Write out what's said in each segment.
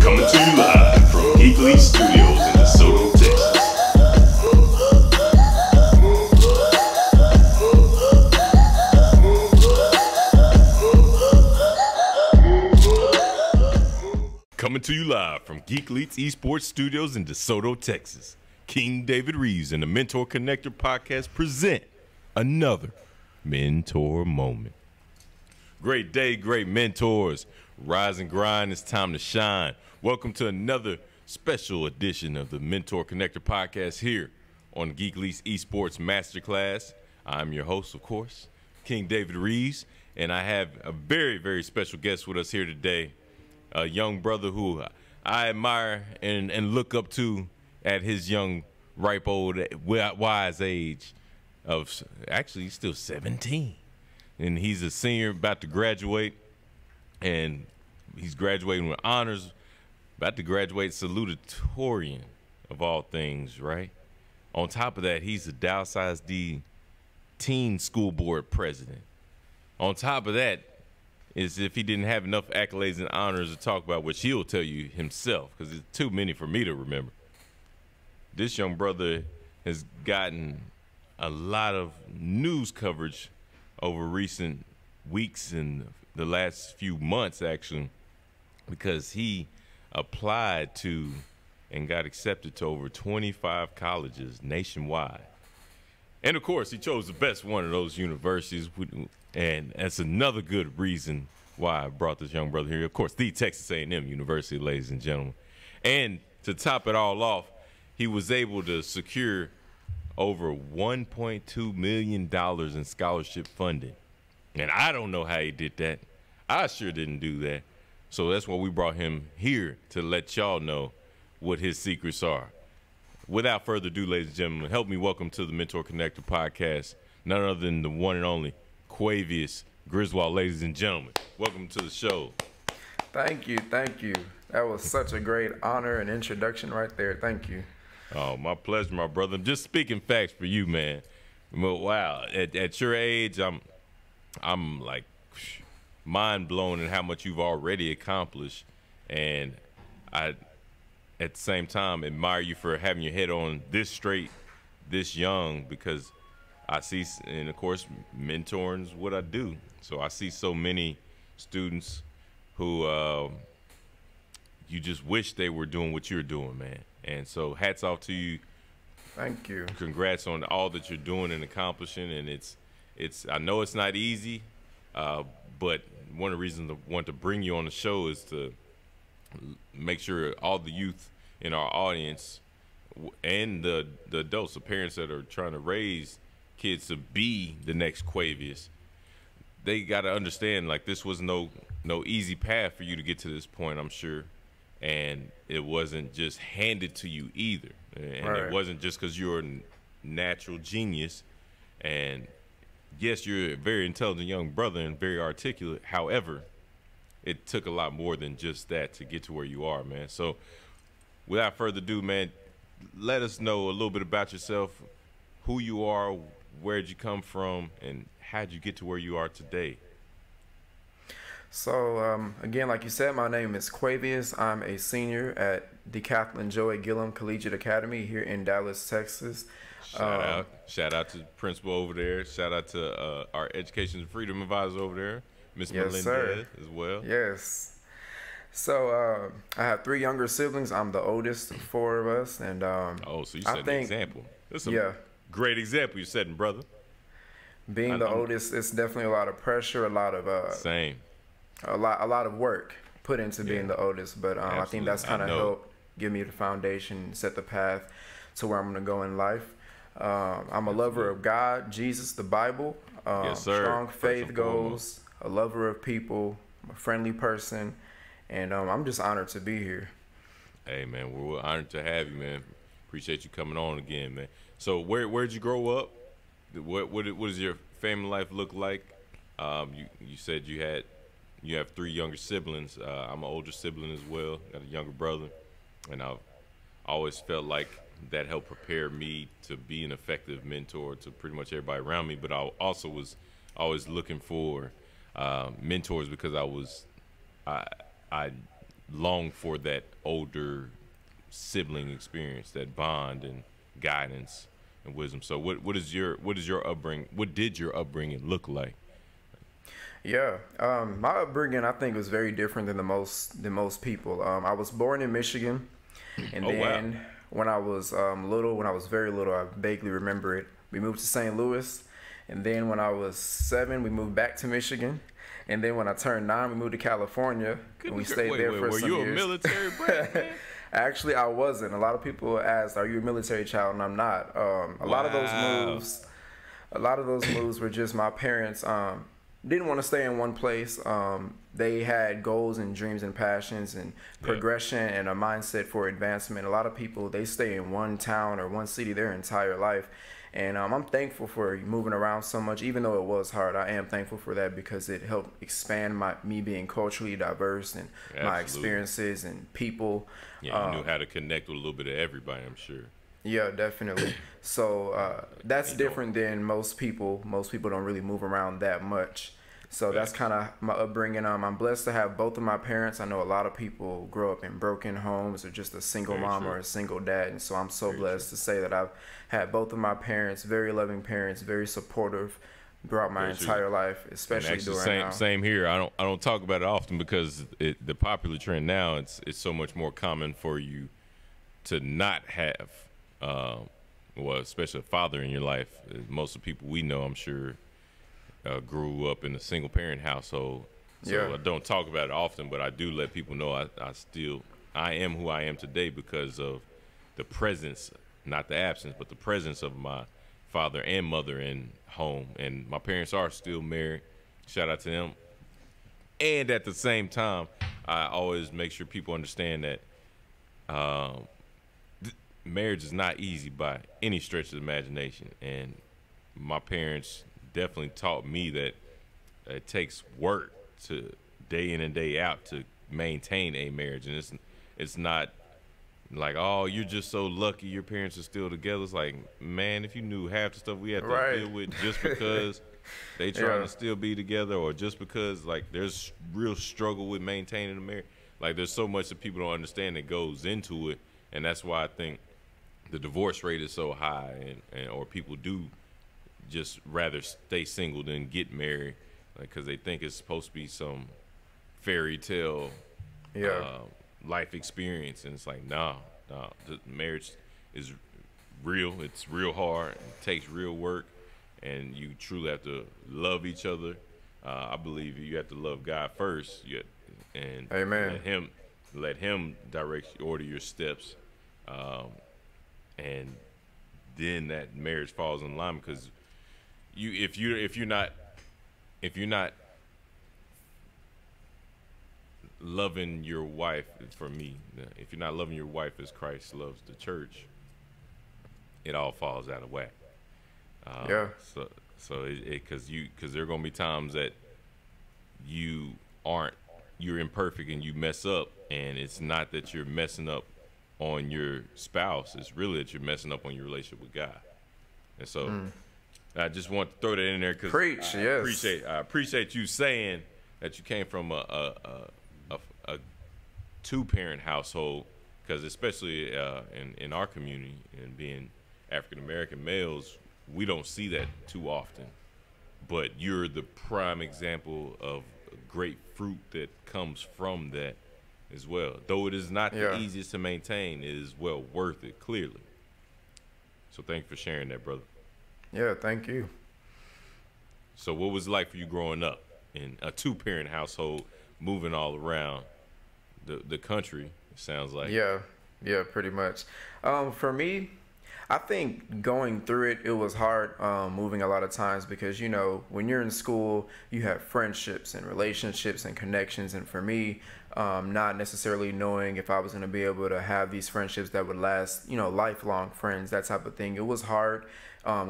Coming to you live from Geekly Studios in DeSoto, Texas. Coming to you live from Geekly Esports Studios in DeSoto, Texas. King David Reeves and the MentorConnector podcast present another mentor moment. Great day, great mentors. Rise and grind, it's time to shine. Welcome to another special edition of the MentorConnector podcast here on Geekly's Esports Masterclass. I'm your host, of course, King David Reeves, and I have a very, very special guest with us here today, a young brother who I admire and look up to at his young, ripe, old, wise age of, actually, he's still 17. And he's a senior, about to graduate, and he's graduating with honors, about to graduate salutatorian of all things, right? On top of that, he's a Dallas ISD teen school board president. On top of that, is if he didn't have enough accolades and honors to talk about, which he'll tell you himself, because it's too many for me to remember. This young brother has gotten a lot of news coverage over recent weeks and the last few months, actually, because he applied to and got accepted to over 25 colleges nationwide. And, of course, he chose the best one of those universities, and that's another good reason why I brought this young brother here. Of course, the Texas A&M University, ladies and gentlemen. And to top it all off, he was able to secure over $1.2 million in scholarship funding. And I don't know how he did that. I sure didn't do that. So that's why we brought him here, to let y'all know what his secrets are. Without further ado, ladies and gentlemen, help me welcome to the MentorConnector podcast, none other than the one and only Quayvius Griswold, ladies and gentlemen. Welcome to the show. Thank you, thank you. That was such a great honor and introduction right there. Thank you. Oh, my pleasure, my brother. I'm just speaking facts for you, man. Wow, at your age, I'm like mind blown at how much you've already accomplished, and I, at the same time, admire you for having your head on this straight, this young, because I see, and of course, mentoring is what I do. So I see so many students who you just wish they were doing what you're doing, man. And so hats off to you. Thank you. Congrats on all that you're doing and accomplishing. And it's I know it's not easy, but one of the reasons I want to bring you on the show is to make sure all the youth in our audience and the adults, the parents that are trying to raise kids to be the next Quayvius, they got to understand, like, this was no easy path for you to get to this point, I'm sure. And it wasn't just handed to you either. And right. It wasn't just because you're a natural genius. And yes, you're a very intelligent young brother and very articulate. However, it took a lot more than just that to get to where you are, man. So without further ado, man, let us know a little bit about yourself, who you are, where'd you come from, and how'd you get to where you are today? So, again, like you said, my name is Quayvius. I'm a senior at Decathlon Joey Gillum Collegiate Academy here in Dallas, Texas. Shout out to the principal over there. Shout out to our Education and Freedom Advisor over there, Miss Melinda as well. Yes. So, I have 3 younger siblings. I'm the oldest of 4 of us. And so you set an example. That's a great example you're setting, brother. Being the oldest, it's definitely a lot of pressure, a lot of a lot of work put into being the oldest, but I think that's kind of helped give me the foundation, set the path to where I'm going to go in life. I'm a lover of God, Jesus, the Bible, yes, sir. Strong faith goals, a lover of people, a friendly person, and I'm just honored to be here. Hey, man, we're honored to have you, man. Appreciate you coming on again, man. So where'd you grow up? What does your family life look like? You said you have 3 younger siblings. I'm an older sibling as well. Got a younger brother, and I've always felt like that helped prepare me to be an effective mentor to pretty much everybody around me. But I also was always looking for mentors because I long for that older sibling experience, that bond and guidance and wisdom. So what is your upbringing? What did your upbringing look like? Yeah, my upbringing, I think, was very different than most people. I was born in Michigan, and then when I was very little, I vaguely remember it. We moved to St. Louis, and then when I was 7, we moved back to Michigan, and then when I turned 9, we moved to California, and we stayed there for some years. Were you a military brat, man? Actually, I wasn't. A lot of people asked, "Are you a military child?" And I'm not. A lot of those moves were just my parents. Didn't want to stay in one place. They had goals and dreams and passions and progression and a mindset for advancement. A lot of people, they stay in one town or one city their entire life. And I'm thankful for moving around so much, even though it was hard. I am thankful for that because it helped expand me being culturally diverse and my experiences and people. Yeah, you knew how to connect with a little bit of everybody, I'm sure. Yeah, definitely. So that's different than most people. Most people don't really move around that much. So that's kind of my upbringing. I'm blessed to have both of my parents. I know a lot of people grow up in broken homes or just a single mom or a single dad. And so I'm so blessed to say that I've had both of my parents, very loving parents, very supportive throughout my entire life, especially during now. Same here. I don't talk about it often because the popular trend now, it's so much more common for you to not have, especially a father in your life. Most of the people we know, I'm sure, grew up in a single parent household. So I don't talk about it often, but I do let people know I am who I am today because of the presence, not the absence, but the presence of my father and mother in home. And my parents are still married. Shout out to them. And at the same time, I always make sure people understand that marriage is not easy by any stretch of the imagination. And my parents definitely taught me that it takes work to day in and day out to maintain a marriage. And it's not like, oh, you're just so lucky your parents are still together. It's like, man, if you knew half the stuff we had to deal with just because they trying to still be together, or just because like there's real struggle with maintaining a marriage. Like there's so much that people don't understand that goes into it. And that's why I think the divorce rate is so high, or people do just rather stay single than get married, because they think it's supposed to be some fairy tale life experience. And it's like, no, the marriage is real. It's real hard. It takes real work, and you truly have to love each other. I believe you have to love God first, and Amen. let him order your steps, and then that marriage falls in line. Because if you're not loving your wife, for me, if you're not loving your wife as Christ loves the church, it all falls out of whack. So because there are gonna be times that you're imperfect and you mess up, and it's not that you're messing up on your spouse, it's really that you're messing up on your relationship with God. And so I just want to throw that in there because I appreciate you saying that you came from a two-parent household, because especially in our community, and being African-American males, we don't see that too often. But you're the prime example of great fruit that comes from that as well. Though it is not the easiest to maintain, it is well worth it, clearly. So thank you for sharing that, brother. Yeah, thank you. So what was it like for you growing up in a two-parent household, moving all around the country, it sounds like? Yeah, pretty much. For me, I think going through it was hard, moving a lot of times, because, you know, when you're in school, you have friendships and relationships and connections. And for me, not necessarily knowing if I was going to be able to have these friendships that would last, you know, lifelong friends, that type of thing. It was hard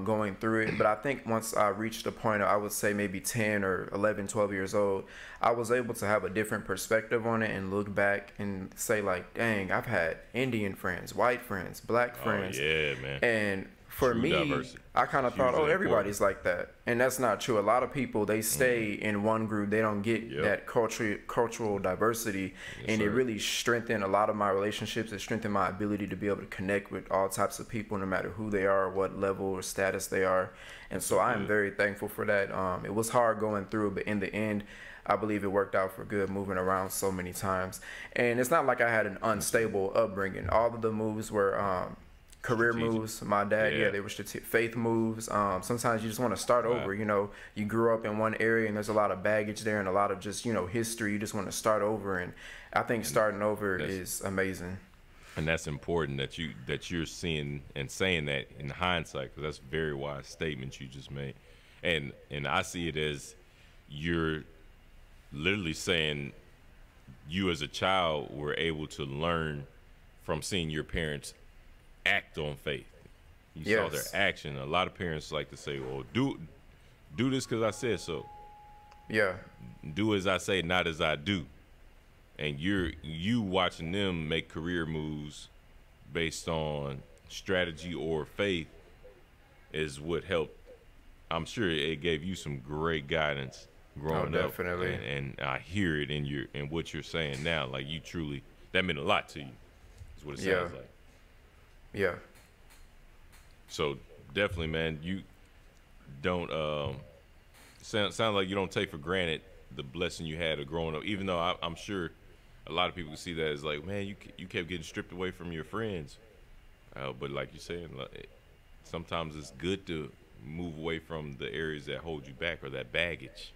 going through it. But I think once I reached a point, I would say maybe 10 or 11, 12 years old, I was able to have a different perspective on it and look back and say, like, dang, I've had Indian friends, white friends, black friends. Oh, yeah, man. And for me, diversity. I kind of thought, oh, everybody's like that. And that's not true. A lot of people, they stay in one group. They don't get that cultural diversity. And it really strengthened a lot of my relationships. It strengthened my ability to be able to connect with all types of people, no matter who they are, what level or status they are. And so I am very thankful for that. It was hard going through, but in the end, I believe it worked out for good, moving around so many times. And it's not like I had an unstable upbringing. All of the moves were career moves. My dad, they were faith moves. Sometimes you just want to start over. You know, you grew up in one area and there's a lot of baggage there and a lot of just, you know, history. You just want to start over. And I think starting over is amazing. And that's important that you're seeing and saying that in hindsight, because that's a very wise statement you just made. And I see it as you're literally saying you as a child were able to learn from seeing your parents act on faith. You saw their action. A lot of parents like to say, well, do this because I said so. Yeah. Do as I say, not as I do. And you watching them make career moves based on strategy or faith is what helped. I'm sure it gave you some great guidance growing up. Definitely. And I hear it in what you're saying now. Like, you truly, that meant a lot to you, is what it sounds like. Yeah. So definitely, man, you don't sound like you don't take for granted the blessing you had of growing up. Even though I'm sure a lot of people see that as like, man, you kept getting stripped away from your friends. But like you're saying, sometimes it's good to move away from the areas that hold you back or that baggage.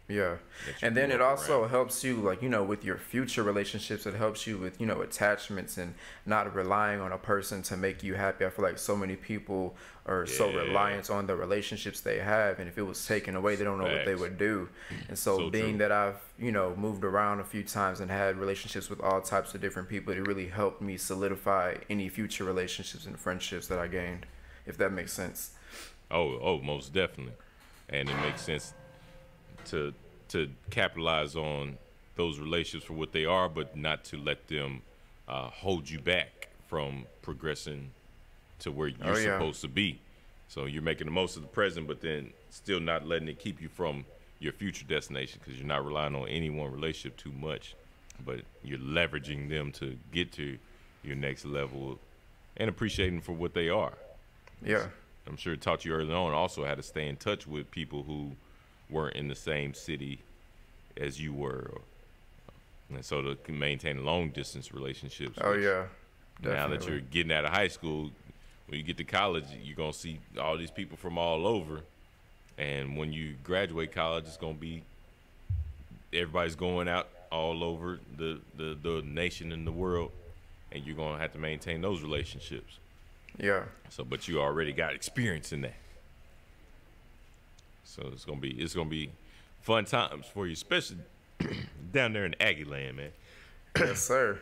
Yeah. And then it also helps you, like, you know, with your future relationships. It helps you with, you know, attachments and not relying on a person to make you happy. I feel like so many people are so reliant on the relationships they have. And if it was taken away, they don't know what they would do. And so being that I've, you know, moved around a few times and had relationships with all types of different people, it really helped me solidify any future relationships and friendships that I gained, if that makes sense. Oh, most definitely. And it makes sense to capitalize on those relationships for what they are, but not to let them hold you back from progressing to where you're supposed to be. So you're making the most of the present, but then still not letting it keep you from your future destination, because you're not relying on any one relationship too much, but you're leveraging them to get to your next level and appreciating for what they are. Yeah. I'm sure it taught you early on also how to stay in touch with people who weren't in the same city as you were, and so to maintain long distance relationships. Oh yeah, definitely. Now that you're getting out of high school, when you get to college, you're gonna see all these people from all over, and when you graduate college, it's gonna be everybody's going out all over the nation and the world, and you're gonna have to maintain those relationships. Yeah. So, but you already got experience in that. So it's gonna be fun times for you, especially down there in Aggie land, man. Yes, sir.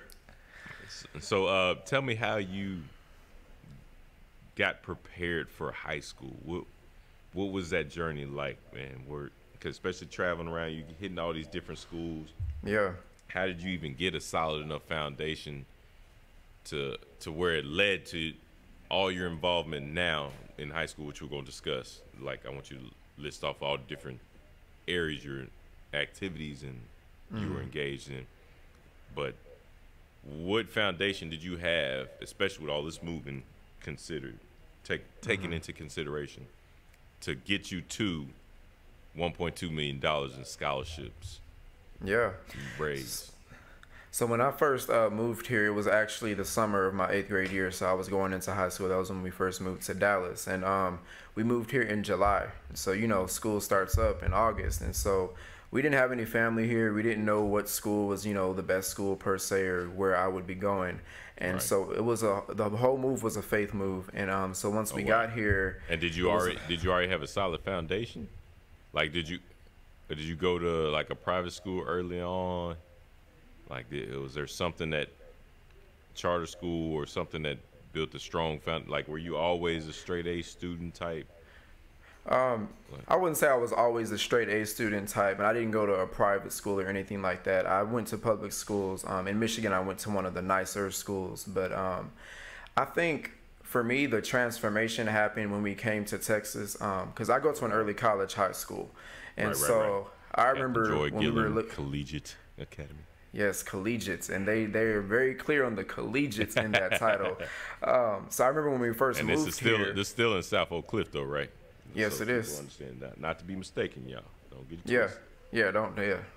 So tell me how you got prepared for high school. What was that journey like, man? Because especially traveling around, you hitting all these different schools. Yeah. How did you even get a solid enough foundation to where it led to all your involvement now in high school, which we're going to discuss? Like, I want you to list off all the different areas, your activities, and you were engaged in. But what foundation did you have, especially with all this moving considered, taken into consideration, to get you to $1.2 million in scholarships? Yeah. Raised. So when I first moved here, it was actually the summer of my 8th grade year. So I was going into high school. That was when we first moved to Dallas. And we moved here in July. So, you know, school starts up in August. And so we didn't have any family here. We didn't know what school was, you know, the best school per se, or where I would be going. And so it was the whole move was a faith move. And so once we got here. And did you already have a solid foundation? Like, did you go to like a private school early on? Like, was there something that charter school or something that built a strong foundation? Like, were you always a straight A student type? I wouldn't say I was always a straight A student type, and I didn't go to a private school or anything like that. I went to public schools. In Michigan, I went to one of the nicer schools. But I think for me, the transformation happened when we came to Texas, because I go to an early college high school, and I remember when we were Collegiate Academy. Yes, collegiates, and they're very clear on the collegiates in that title. So I remember when we first moved here. This is still in South Oak Cliff, though, right? Yes, it is. Understand that. Not to be mistaken, y'all. Don't get it twisted.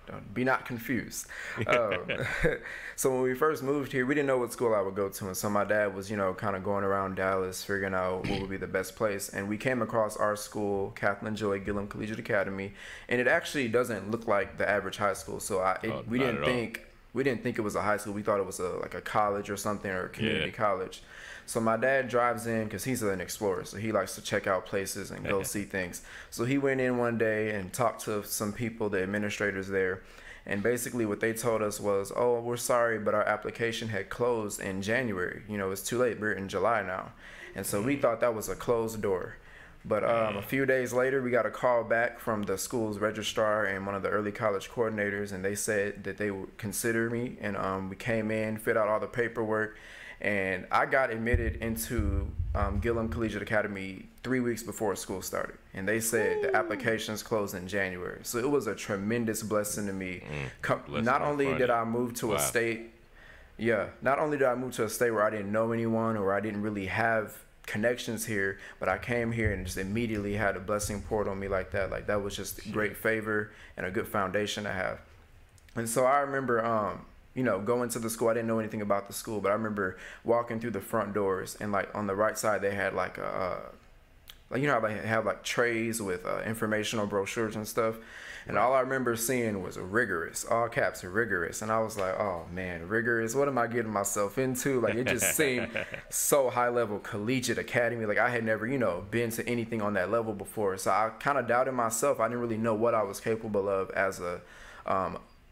Don't be not confused. So when we first moved here, we didn't know what school I would go to, and so my dad was, kind of going around Dallas, figuring out what would be the best place, and we came across our school, Kathleen Joy Gillum Collegiate Academy, and it actually doesn't look like the average high school. So we didn't think it was a high school. We thought it was like a college or something, or a community college. So my dad drives in because he's an explorer, so he likes to check out places and go see things. So he went in one day and talked to some people, the administrators there, and basically what they told us was, oh, we're sorry, but our application had closed in January. It's too late. We're in July now. And so we thought that was a closed door. But a few days later, we got a call back from the school's registrar and one of the early college coordinators, and they said that they would consider me. And we came in, fit out all the paperwork, and I got admitted into Gillum Collegiate Academy 3 weeks before school started. And they said the applications closed in January. So it was a tremendous blessing to me. Not only did I move to a state, not only did I move to a state where I didn't know anyone or I didn't really have connections here, but I came here and just immediately had a blessing poured on me like that. Like, that was just a great favor and a good foundation to have. And so I remember, going to the school. I didn't know anything about the school, but I remember walking through the front doors, and like on the right side, they had like how they have like trays with informational brochures and stuff. And all I remember seeing was rigorous, all caps, rigorous. And I was like, oh man, rigorous. What am I getting myself into? Like, it just seemed so high level, collegiate academy. Like, I had never, been to anything on that level before. So I kind of doubted myself. I didn't really know what I was capable of as a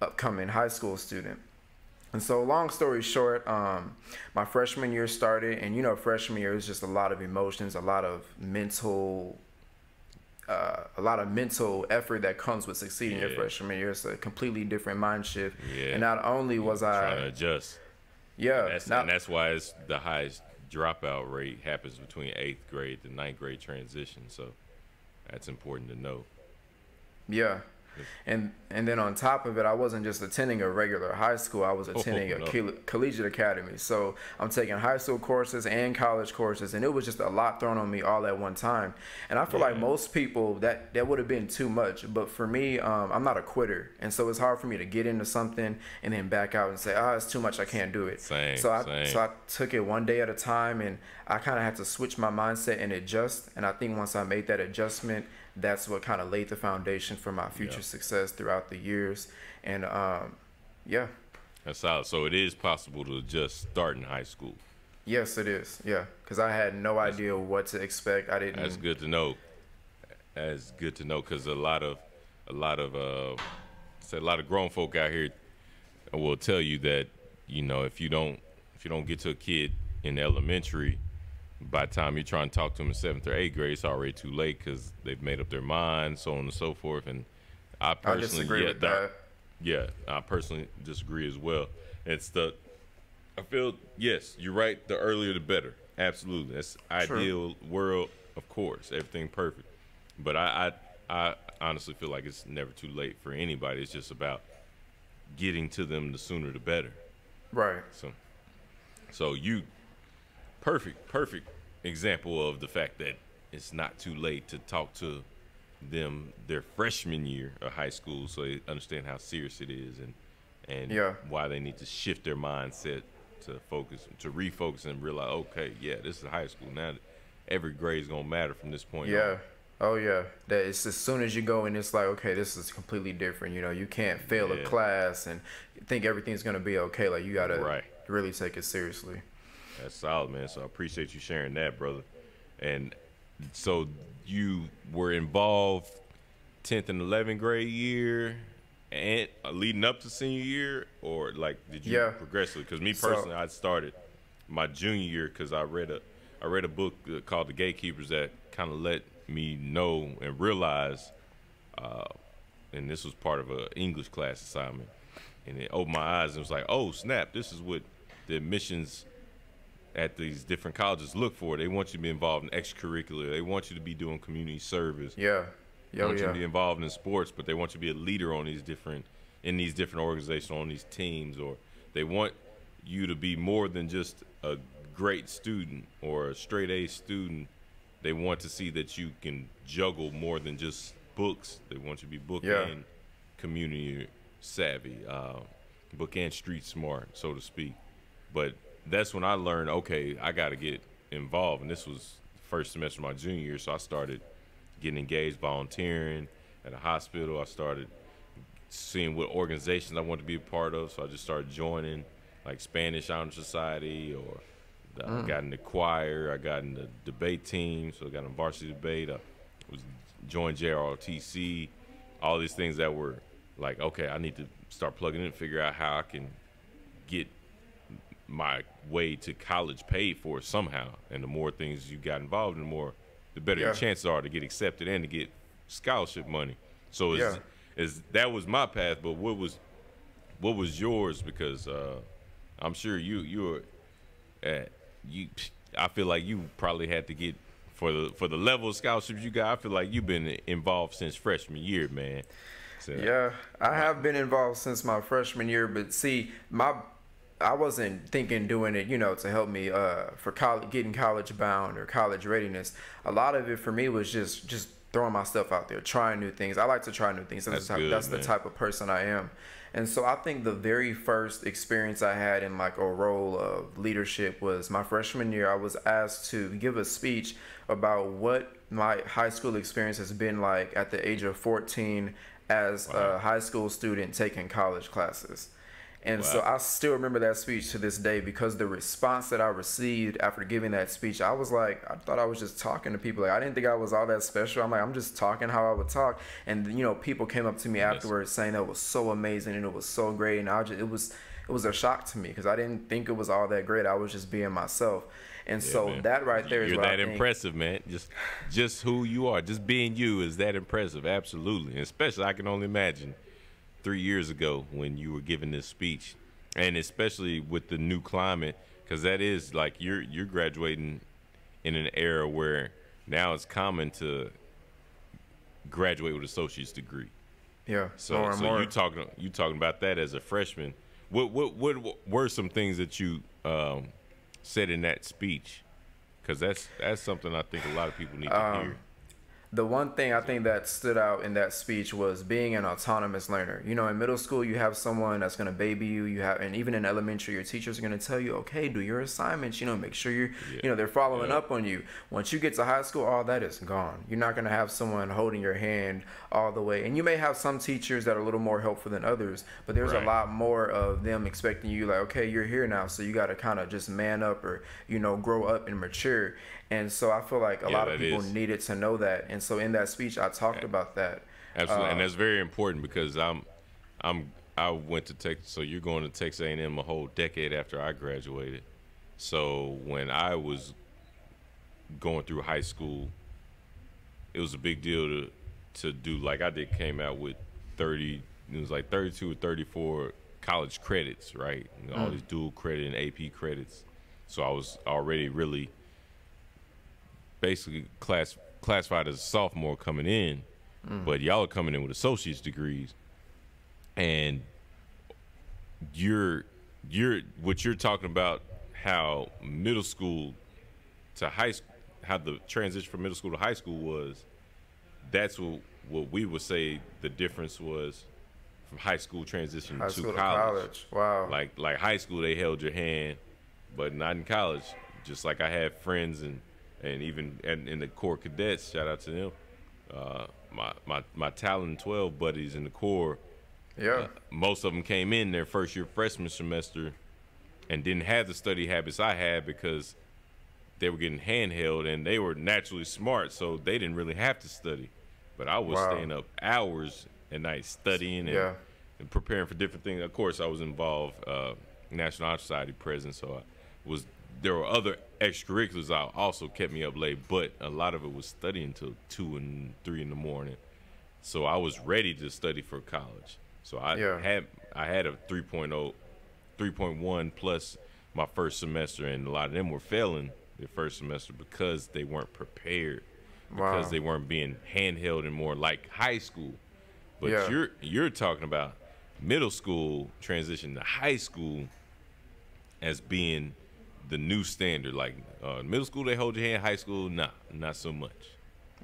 upcoming high school student. And so, long story short, my freshman year started, and freshman year is just a lot of emotions, a lot of mental effort that comes with succeeding your freshman year. It's a completely different mind shift. Yeah. And not only was I trying to adjust. Yeah. And that's why it's the highest dropout rate happens between 8th grade to 9th grade transition. So that's important to know. Yeah. And then on top of it, I wasn't just attending a regular high school. I was attending a collegiate academy. So I'm taking high school courses and college courses, and it was just a lot thrown on me all at one time. And I feel like most people, that would have been too much. But for me, I'm not a quitter. And so it's hard for me to get into something and then back out and say, it's too much, I can't do it. So I took it one day at a time, and I kind of had to switch my mindset and adjust. And I think once I made that adjustment, that's what kind of laid the foundation for my future success throughout the years. And that's solid. So it is possible to just start in high school. Yes, it is. Yeah, because I had no idea what to expect. I didn't. That's good to know. That's good to know, because a lot of grown folk out here will tell you that if you don't get to a kid in elementary, by the time you're trying to talk to them in 7th or 8th grade, it's already too late because they've made up their mind, so on and so forth. And I disagree with that. Yeah, I personally disagree as well. I feel, yes, you're right, the earlier the better. Absolutely. That's ideal world, of course, everything perfect. But I honestly feel like it's never too late for anybody. It's just about getting to them the sooner the better. Right. So you... Perfect example of the fact that it's not too late to talk to them their freshman year of high school, so they understand how serious it is and why they need to shift their mindset to refocus and realize, okay, this is high school now. Every grade is gonna matter from this point on. Oh yeah, that it's as soon as you go in, it's like, okay, this is completely different. You can't fail a class and think everything's gonna be okay. Like, you gotta really take it seriously. That's solid, man. So I appreciate you sharing that, brother. And so you were involved 10th and 11th grade year and leading up to senior year, or like did you progressively? Because me personally, I started my junior year because I read a book called The Gatekeepers that kind of let me know and realize, and this was part of an English class assignment, and it opened my eyes and was like, oh snap, this is what the admissions at these different colleges look for. They want you to be involved in extracurricular. They want you to be doing community service. Yeah. They want you to be involved in sports, but they want you to be a leader on these different organizations, on these teams, or they want you to be more than just a great student or a straight A student. They want to see that you can juggle more than just books. They want you to be book and community savvy, book and street smart, so to speak. But that's when I learned, okay, I got to get involved. And this was the first semester of my junior year, so I started getting engaged, volunteering at a hospital. I started seeing what organizations I wanted to be a part of, so I just started joining, like Spanish Honor Society, or I got in the choir. I got in the debate team, so I got in varsity debate. I joined JROTC, all these things that were like, okay, I need to start plugging in and figure out how I can get my way to college paid for somehow. And the more things you got involved in, the better your chances are to get accepted and to get scholarship money. So that was my path. But what was yours? Because I'm sure you were I feel like you probably had to get for the level of scholarships you got. I feel like you've been involved since freshman year, man. So, I have been involved since my freshman year. But see, I wasn't thinking doing it, to help me for getting college bound or college readiness. A lot of it for me was just throwing my stuff out there, trying new things. I like to try new things. That's the type of person I am. And so I think the very first experience I had in like a role of leadership was my freshman year. I was asked to give a speech about what my high school experience has been like at the age of 14 as a high school student taking college classes. And so I still remember that speech to this day, because the response that I received after giving that speech, I was like, I thought I was just talking to people. Like, I didn't think I was all that special. I'm like, I'm just talking how I would talk. And, people came up to me afterwards saying that was so amazing and it was so great. And it was a shock to me, because I didn't think it was all that great. I was just being myself. And man, that right there is you're that impressive, man. Just who you are, just being you is that impressive. Absolutely. And especially, I can only imagine 3 years ago when you were giving this speech, and especially with the new climate, because that is like you're graduating in an era where now it's common to graduate with an associate's degree. Yeah. So you talking about that as a freshman. What were some things that you said in that speech? Because that's something I think a lot of people need to hear. The one thing I think that stood out in that speech was being an autonomous learner. In middle school, you have someone that's going to baby you. And even in elementary, your teachers are going to tell you, okay, do your assignments, make sure they're following up on you. Once you get to high school, all that is gone. You're not going to have someone holding your hand all the way. And you may have some teachers that are a little more helpful than others, but there's a lot more of them expecting you, like, okay, you're here now, so you got to kind of just man up or, grow up and mature. And so I feel like a lot of people needed to know that. And so in that speech, I talked about that. Absolutely, and that's very important, because I went to Texas. So you're going to Texas A&M a whole decade after I graduated. So when I was going through high school, it was a big deal to do like I did. Came out with 30. It was like 32 or 34 college credits, right? All these dual credit and AP credits. So I was already really basically classified as a sophomore coming in, but y'all are coming in with associate's degrees, and what you're talking about, how middle school to high school, how the transition from middle school to high school was. That's what we would say the difference was from high school transition to college. Wow. Like high school, they held your hand, but not in college. Just like I had friends and even in the Corps cadets, shout out to them. My Talon 12 buddies in the Corps, most of them came in their first year freshman semester and didn't have the study habits I had, because they were getting handheld and they were naturally smart, so they didn't really have to study. But I was staying up hours at night studying and preparing for different things. Of course, I was involved, National Honor Society president, so there were other extracurriculars that also kept me up late, but a lot of it was studying until 2 and 3 in the morning. So I was ready to study for college. So I had a 3.0, 3.1 plus my first semester, and a lot of them were failing their first semester because they weren't prepared, because they weren't being handheld and more like high school. But you're talking about middle school transition to high school as being the new standard. Like middle school, they hold your hand. High school, nah, not so much.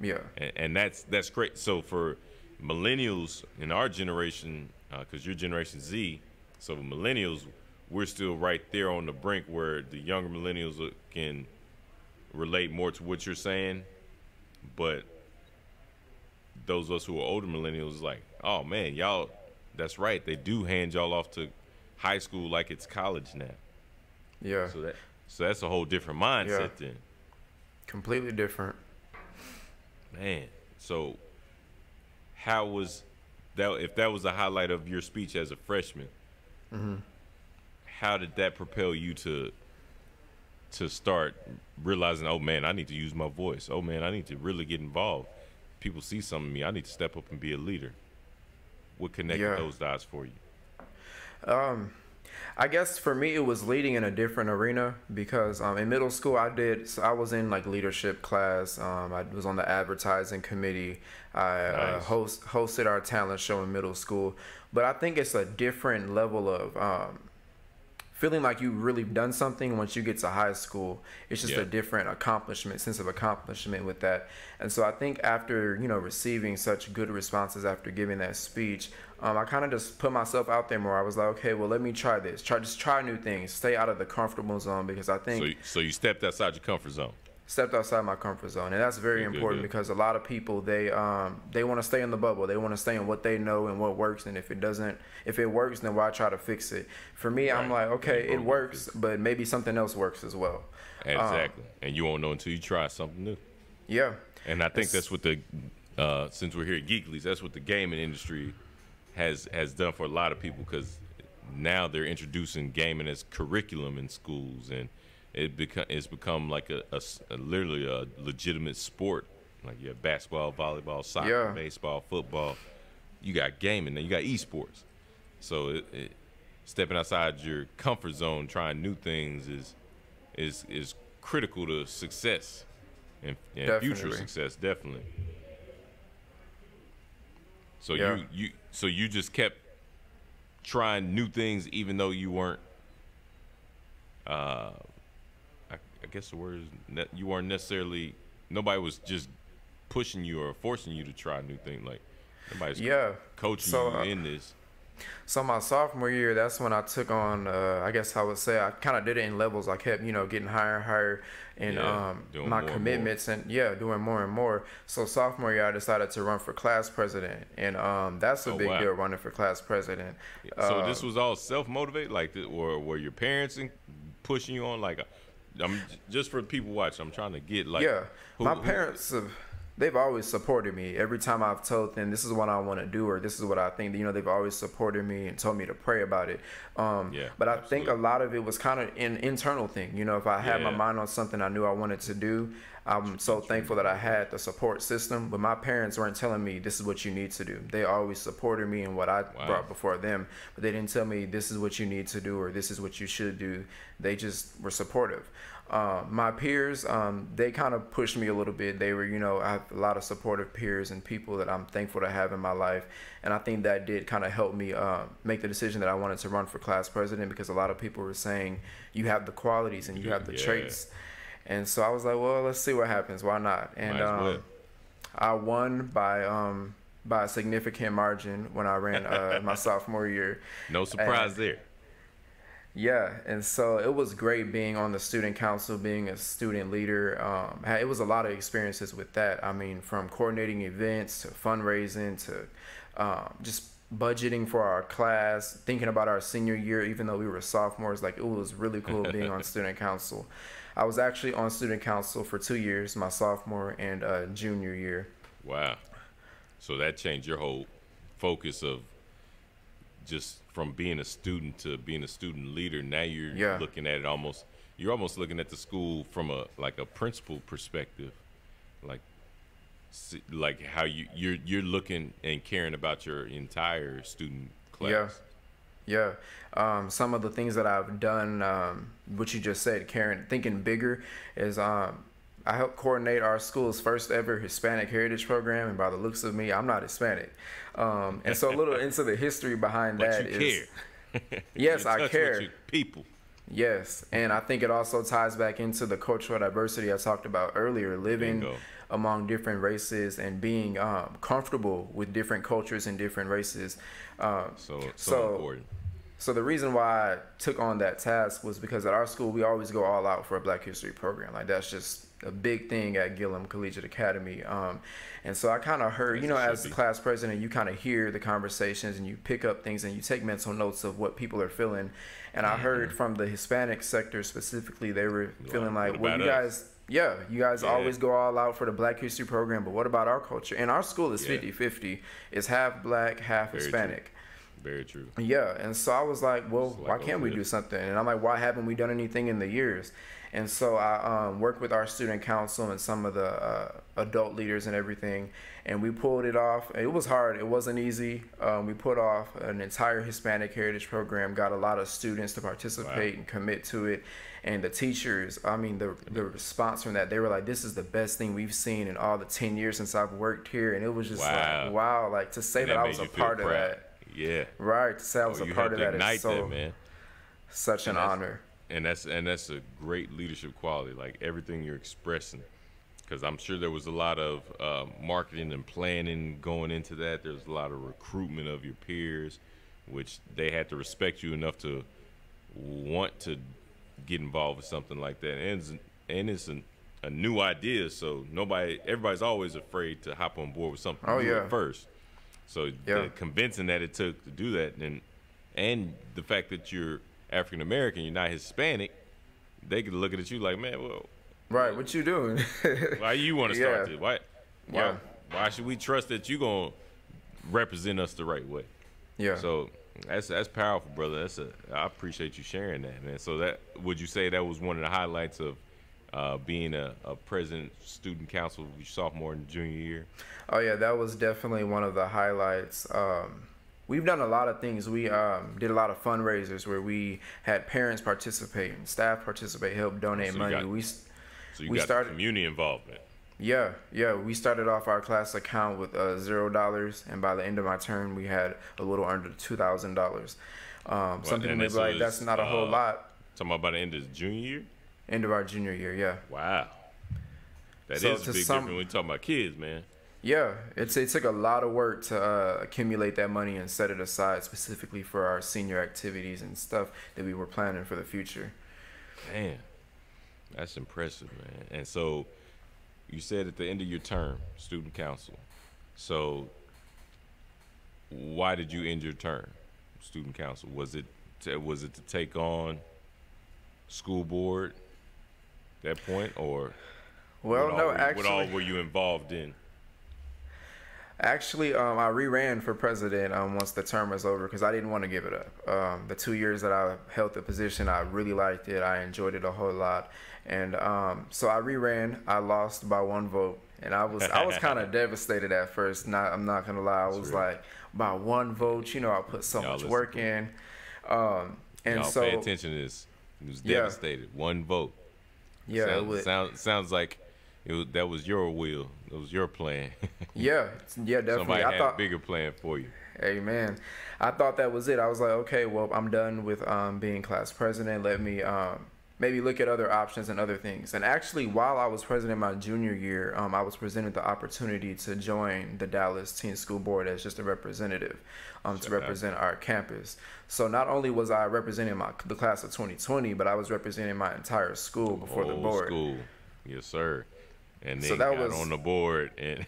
Yeah, and that's great. So for millennials in our generation, because you're Generation Z, so millennials, we're still right there on the brink where the younger millennials can relate more to what you're saying, but those of us who are older millennials, like, oh man, y'all, that's right. They do hand y'all off to high school like it's college now. Yeah. So that's a whole different mindset then. Completely different. Man, so how was that? If that was the highlight of your speech as a freshman, how did that propel you to start realizing, oh man, I need to use my voice. Oh man, I need to really get involved. People see something in me. I need to step up and be a leader. What connected those dots for you? I guess for me, it was leading in a different arena because in middle school, I was in like leadership class. I was on the advertising committee. I hosted our talent show in middle school. But I think it's a different level of feeling like you've really done something once you get to high school. It's just a different sense of accomplishment with that. And so I think after, receiving such good responses after giving that speech, I kind of just put myself out there more. I was like, okay, well, let me try this. Just try new things. Stay out of the comfortable zone, because I think... So you stepped outside your comfort zone. Stepped outside my comfort zone, and that's very important because a lot of people, they want to stay in the bubble. They want to stay in what they know and what works, and if it works, then why try to fix it? For me, I'm like, okay, it works, but maybe something else works as well. Exactly, and you won't know until you try something new. Yeah, and I think that's what since we're here at Geekly's, that's what the gaming industry has done for a lot of people, because now they're introducing gaming as curriculum in schools, and it's become like literally a legitimate sport. Like you have basketball, volleyball, soccer, baseball, football. You got gaming, and you got esports. So stepping outside your comfort zone, trying new things is critical to success and future success, definitely. So you just kept trying new things even though you weren't. I guess the word is you weren't necessarily. Nobody was just pushing you or forcing you to try new things. Like nobody's coaching you in this. So my sophomore year, that's when I took on. I guess I would say I kind of did it in levels. I kept, getting higher and higher, and my commitments, and doing more and more. So sophomore year, I decided to run for class president, and that's a big deal, running for class president. So this was all self-motivated, like, or were your parents pushing you on? Like, just for people watching, I'm trying to get like. Yeah, my parents they've always supported me. Every time I've told them this is what I want to do or this is what I think, they've always supported me and told me to pray about it. But I think a lot of it was kind of an internal thing. If I had my mind on something I knew I wanted to do, I'm so thankful that I had the support system. But my parents weren't telling me this is what you need to do. They always supported me in what I brought before them, but they didn't tell me this is what you need to do or this is what you should do. They just were supportive. My peers, they kind of pushed me a little bit. They were, I have a lot of supportive peers and people that I'm thankful to have in my life. And I think that did kind of help me make the decision that I wanted to run for class president, because a lot of people were saying you have the qualities and you have the traits. And so I was like, well, let's see what happens. Why not? And I won by a significant margin when I ran my sophomore year. No surprise there. Yeah, and so it was great being on the student council, being a student leader. It was a lot of experiences with that. I mean, from coordinating events to fundraising to just budgeting for our class, thinking about our senior year, even though we were sophomores. Like, it was really cool being on student council. I was actually on student council for 2 years, my sophomore and junior year. Wow. So that changed your whole focus of just from being a student to being a student leader. Now you're looking at it you're almost looking at the school from a principal perspective, like how you're looking and caring about your entire student class. Yeah. Some of the things that I've done, what you just said, Karen, thinking bigger, is I helped coordinate our school's first ever Hispanic Heritage Program. And by the looks of me, I'm not Hispanic. And so a little into the history behind but that you is... care. Yes, I care. With your people. Yes, and I think it also ties back into the cultural diversity I talked about earlier, living among different races and being comfortable with different cultures and different races. So important. So the reason why I took on that task was because at our school, we always go all out for a Black History program. Like, that's just a big thing at Gillum Collegiate Academy. And so I kind of heard, as the class president, you kind of hear the conversations and you pick up things and you take mental notes of what people are feeling. And I heard from the Hispanic sector specifically, they were feeling like, well, you guys always go all out for the Black History program, but what about our culture? And our school is 50-50. It's half Black, half Hispanic. Very true. Yeah, and so I was like, well, why can't we do something? And I'm like, why haven't we done anything in the years? And so I worked with our student council and some of the adult leaders and everything, and we pulled it off. It was hard. It wasn't easy. We put off an entire Hispanic Heritage program, got a lot of students to participate and commit to it. And the teachers, I mean, the response from that, they were like, this is the best thing we've seen in all the 10 years since I've worked here. And it was just like, wow, like to say that I was a part of that. Yeah. Right. To say I was a part of that is so, man. Such an honor. And that's a great leadership quality, like everything you're expressing. Because I'm sure there was a lot of marketing and planning going into that. There's a lot of recruitment of your peers, which they had to respect you enough to want to get involved with something like that. And it's a new idea, so everybody's always afraid to hop on board with something new at first. So the convincing that it took to do that, and the fact that you're African American, you're not Hispanic, they could look at you like, man, well, right, what you doing? Why you want to start this? Why should we trust that you gonna represent us the right way? Yeah. So that's powerful, brother. I appreciate you sharing that, man. So would you say that was one of the highlights of being a president student council your sophomore and junior year? Oh yeah, that was definitely one of the highlights. We've done a lot of things. We did a lot of fundraisers where we had parents participate and staff participate, help donate money. We started community involvement. Yeah. We started off our class account with $0, and by the end of my term, we had a little under $2,000. Some people may be like, that's not a whole lot. Talking about by the end of junior year? End of our junior year, yeah. Wow. That is a big difference when we talk about kids, man. Yeah, it took a lot of work to accumulate that money and set it aside specifically for our senior activities and stuff that we were planning for the future. Man, that's impressive, man. And so you said at the end of your term, student council. So why did you end your term, student council? Was it to take on school board at that point, or what all were you involved in? Actually, I re-ran for president once the term was over because I didn't want to give it up. The 2 years that I held the position, I really liked it. I enjoyed it a whole lot. And so I re-ran. I lost by 1 vote. And I was kind of devastated at first. I'm not going to lie. I was like, by 1 vote, I put so much work in. And so pay attention to this. It was devastated. 1 vote. Yeah. Sounds like that was your will. It was your plan. Yeah, definitely. Somebody had a bigger plan for you. Amen. I thought that was it. I was like, okay, well, I'm done with being class president. Let me maybe look at other options and other things. And actually, while I was president my junior year, I was presented the opportunity to join the Dallas Teen School Board as just a representative to represent our campus. So not only was I representing the class of 2020, but I was representing my entire school before the board. School. Yes, sir. And then got on the board and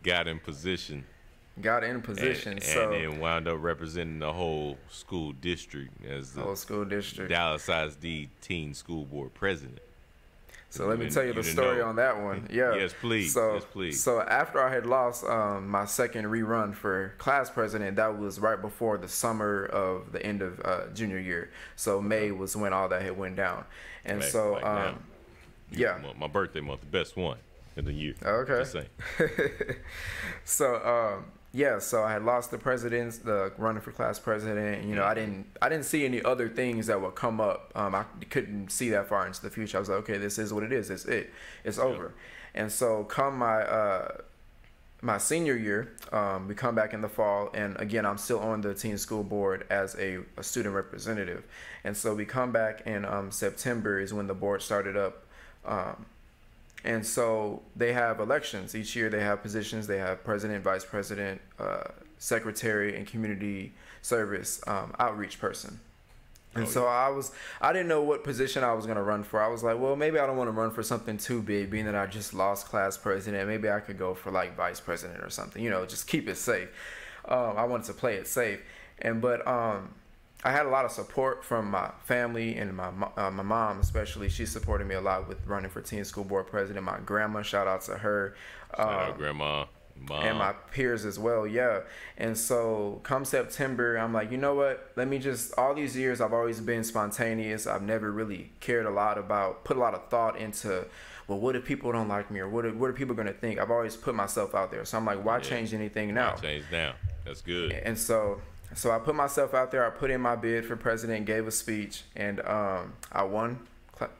got in position. And then wound up representing the whole school district as the Dallas ISD Teen School Board president. So let me tell you the story on that one. Yeah. Yes, please. So after I had lost my second rerun for class president, that was right before the summer of the end of junior year. So May was when all that had went down. And my birthday month, the best one of the year. Okay. Just saying. So Yeah, so I had lost the running for class president. You know, I didn't see any other things that would come up. I couldn't see that far into the future. I was like, okay, this is what it is. It's over. And so come my senior year, we come back in the fall, and again, I'm still on the teen school board as a student representative. And so we come back in September is when the board started up. And so they have elections each year. They have positions. They have president, vice president, secretary, and community service outreach person. And so I didn't know what position I was going to run for. I was like, well, maybe I don't want to run for something too big, being that I just lost class president. Maybe I could go for like vice president or something, you know, just keep it safe. I wanted to play it safe. But I had a lot of support from my family and my mom, especially. She supported me a lot with running for teen school board president. My grandma, shout out to her. Shout out grandma. Mom. And my peers as well, yeah. And so come September, I'm like, you know what? Let me just, all these years I've always been spontaneous. I've never really cared a lot about, put a lot of thought into, well, what if people don't like me, or what are people going to think? I've always put myself out there. So I'm like, why change anything now? Why change now? That's good. And so I put myself out there. I put in my bid for president, gave a speech, and I won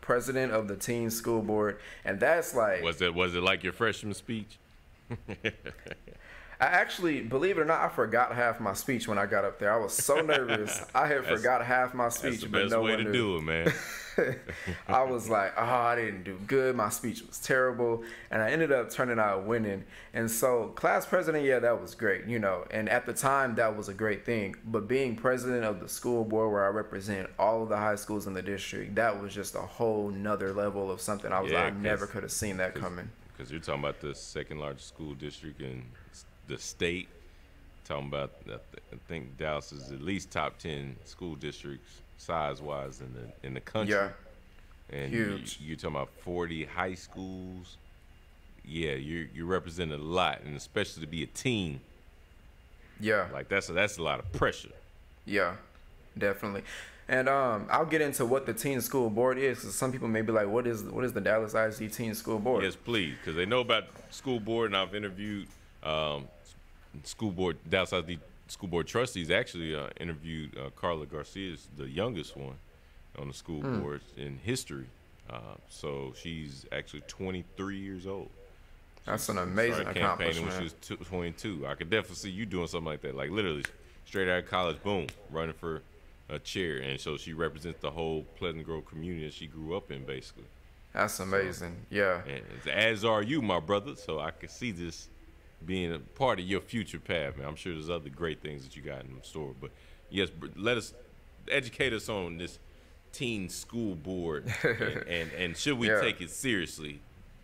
president of the teen school board. And that's like, was it like your freshman speech? I actually, believe it or not, I forgot half my speech when I got up there. I was so nervous. I had forgot half my speech. That's the best way to do it, man. I was like, oh, I didn't do good. My speech was terrible. And I ended up turning out winning. And so class president, yeah, that was great, you know. And at the time, that was a great thing. But being president of the school board where I represent all of the high schools in the district, that was just a whole nother level of something. I was like, I never could have seen that coming. Because you're talking about the second largest school district in the state. Talking about, I think Dallas is at least top 10 school districts size-wise in the country. Yeah, and huge. You're talking about 40 high schools. Yeah, you're representing a lot, and especially to be a teen. Yeah, like that's a lot of pressure. Yeah, definitely. And I'll get into what the teen school board is, because some people may be like, what is the Dallas ISD teen school board? Yes, please, because they know about school board, and I've interviewed school board, Dallas ISD school board trustees. Actually interviewed Carla Garcia, the youngest one on the school board in history. So she's actually 23 years old. That's an amazing accomplishment. When she was 22. I could definitely see you doing something like that, like literally straight out of college, boom, running for a chair. And so she represents the whole Pleasant Grove community that she grew up in, basically. That's amazing. Yeah. And as are you, my brother. So I could see this being a part of your future path, man. I'm sure there's other great things that you got in store. But yes, educate us on this teen school board, and should we take it seriously?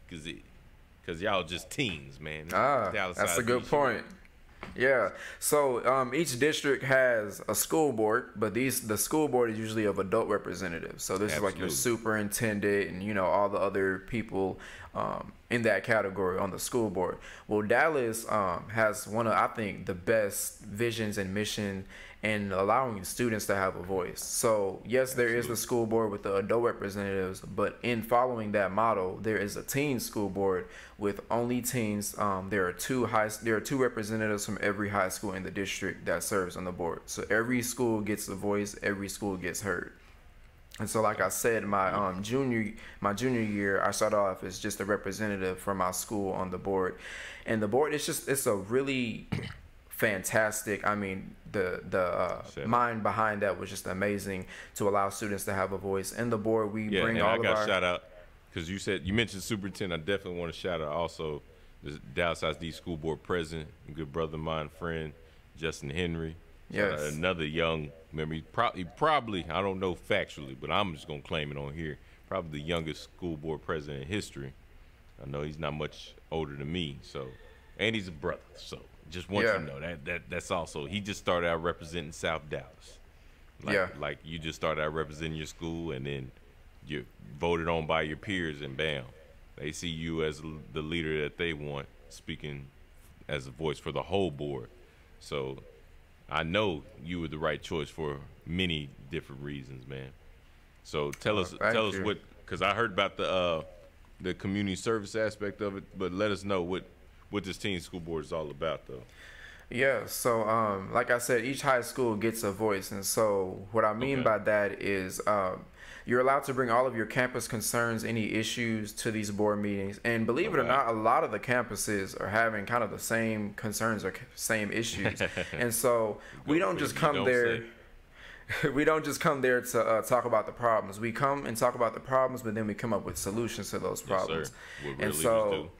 Because y'all just teens, man. That's a good point. Yeah. So each district has a school board, but the school board is usually of adult representatives. So this is like your superintendent and, you know, all the other people in that category on the school board. Well, Dallas has one of, I think, the best visions and mission in allowing students to have a voice. So yes, there is the school board with the adult representatives, but in following that model, there is a teen school board with only teens. There are two representatives from every high school in the district that serves on the board. So every school gets a voice, every school gets heard. And so, like I said, my junior year, I started off as just a representative for my school on the board, and the board it's a really fantastic. I mean, the mind behind that was just amazing to allow students to have a voice. In the board, we bring all of our. I got shout out because you mentioned superintendent. I definitely want to shout out also the Dallas ISD school board president, a good brother of mine, friend Justin Henry. Yes, another young member. Probably I don't know factually, but I'm just gonna claim it on here. Probably the youngest school board president in history. I know he's not much older than me, and he's a brother. So just want you to know that's also, he just started out representing South Dallas. Like you just started out representing your school, and then you're voted on by your peers, and bam, they see you as the leader that they want, speaking as a voice for the whole board. So I know you were the right choice for many different reasons, man. So tell us what, because I heard about the community service aspect of it, but let us know what this teen school board is all about, though. Yeah, so like I said, each high school gets a voice, and so what I mean by that is you're allowed to bring all of your campus concerns, any issues to these board meetings. And believe it or not, a lot of the campuses are having kind of the same concerns or same issues. And so we don't just come there. We don't just come there to talk about the problems. We come and talk about the problems, but then we come up with solutions to those problems. And so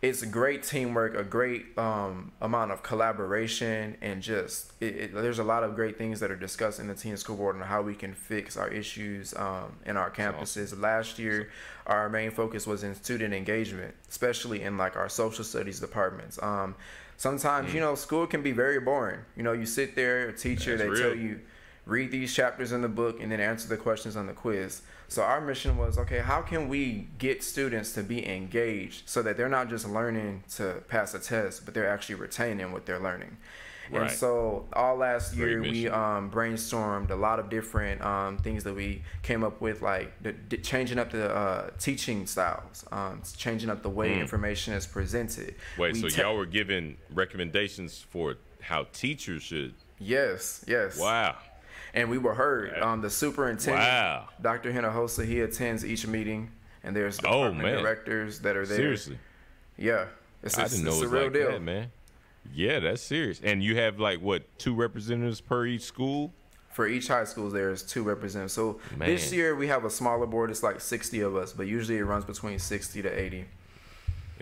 it's great teamwork, a great amount of collaboration, and just there's a lot of great things that are discussed in the teen school board on how we can fix our issues in our campuses. Awesome. Last year, our main focus was in student engagement, especially in like our social studies departments. Sometimes, you know, school can be very boring. You know, you sit there, a teacher, they tell you, read these chapters in the book and then answer the questions on the quiz. So our mission was, okay, how can we get students to be engaged so that they're not just learning to pass a test, but they're actually retaining what they're learning. Right. And so all last year we brainstormed a lot of different things that we came up with, like changing up the teaching styles, changing up the way information is presented. Wait, so y'all were giving recommendations for how teachers should? Yes, yes. Wow. And we were heard. The superintendent, Dr. Hinojosa, he attends each meeting, and there's department directors that are there. Seriously? Yeah. I didn't know it was like that, man. Yeah, that's serious. And you have like, what, 2 representatives per each school? For each high school, there's 2 representatives. So this year we have a smaller board. It's like 60 of us, but usually it runs between 60 to 80.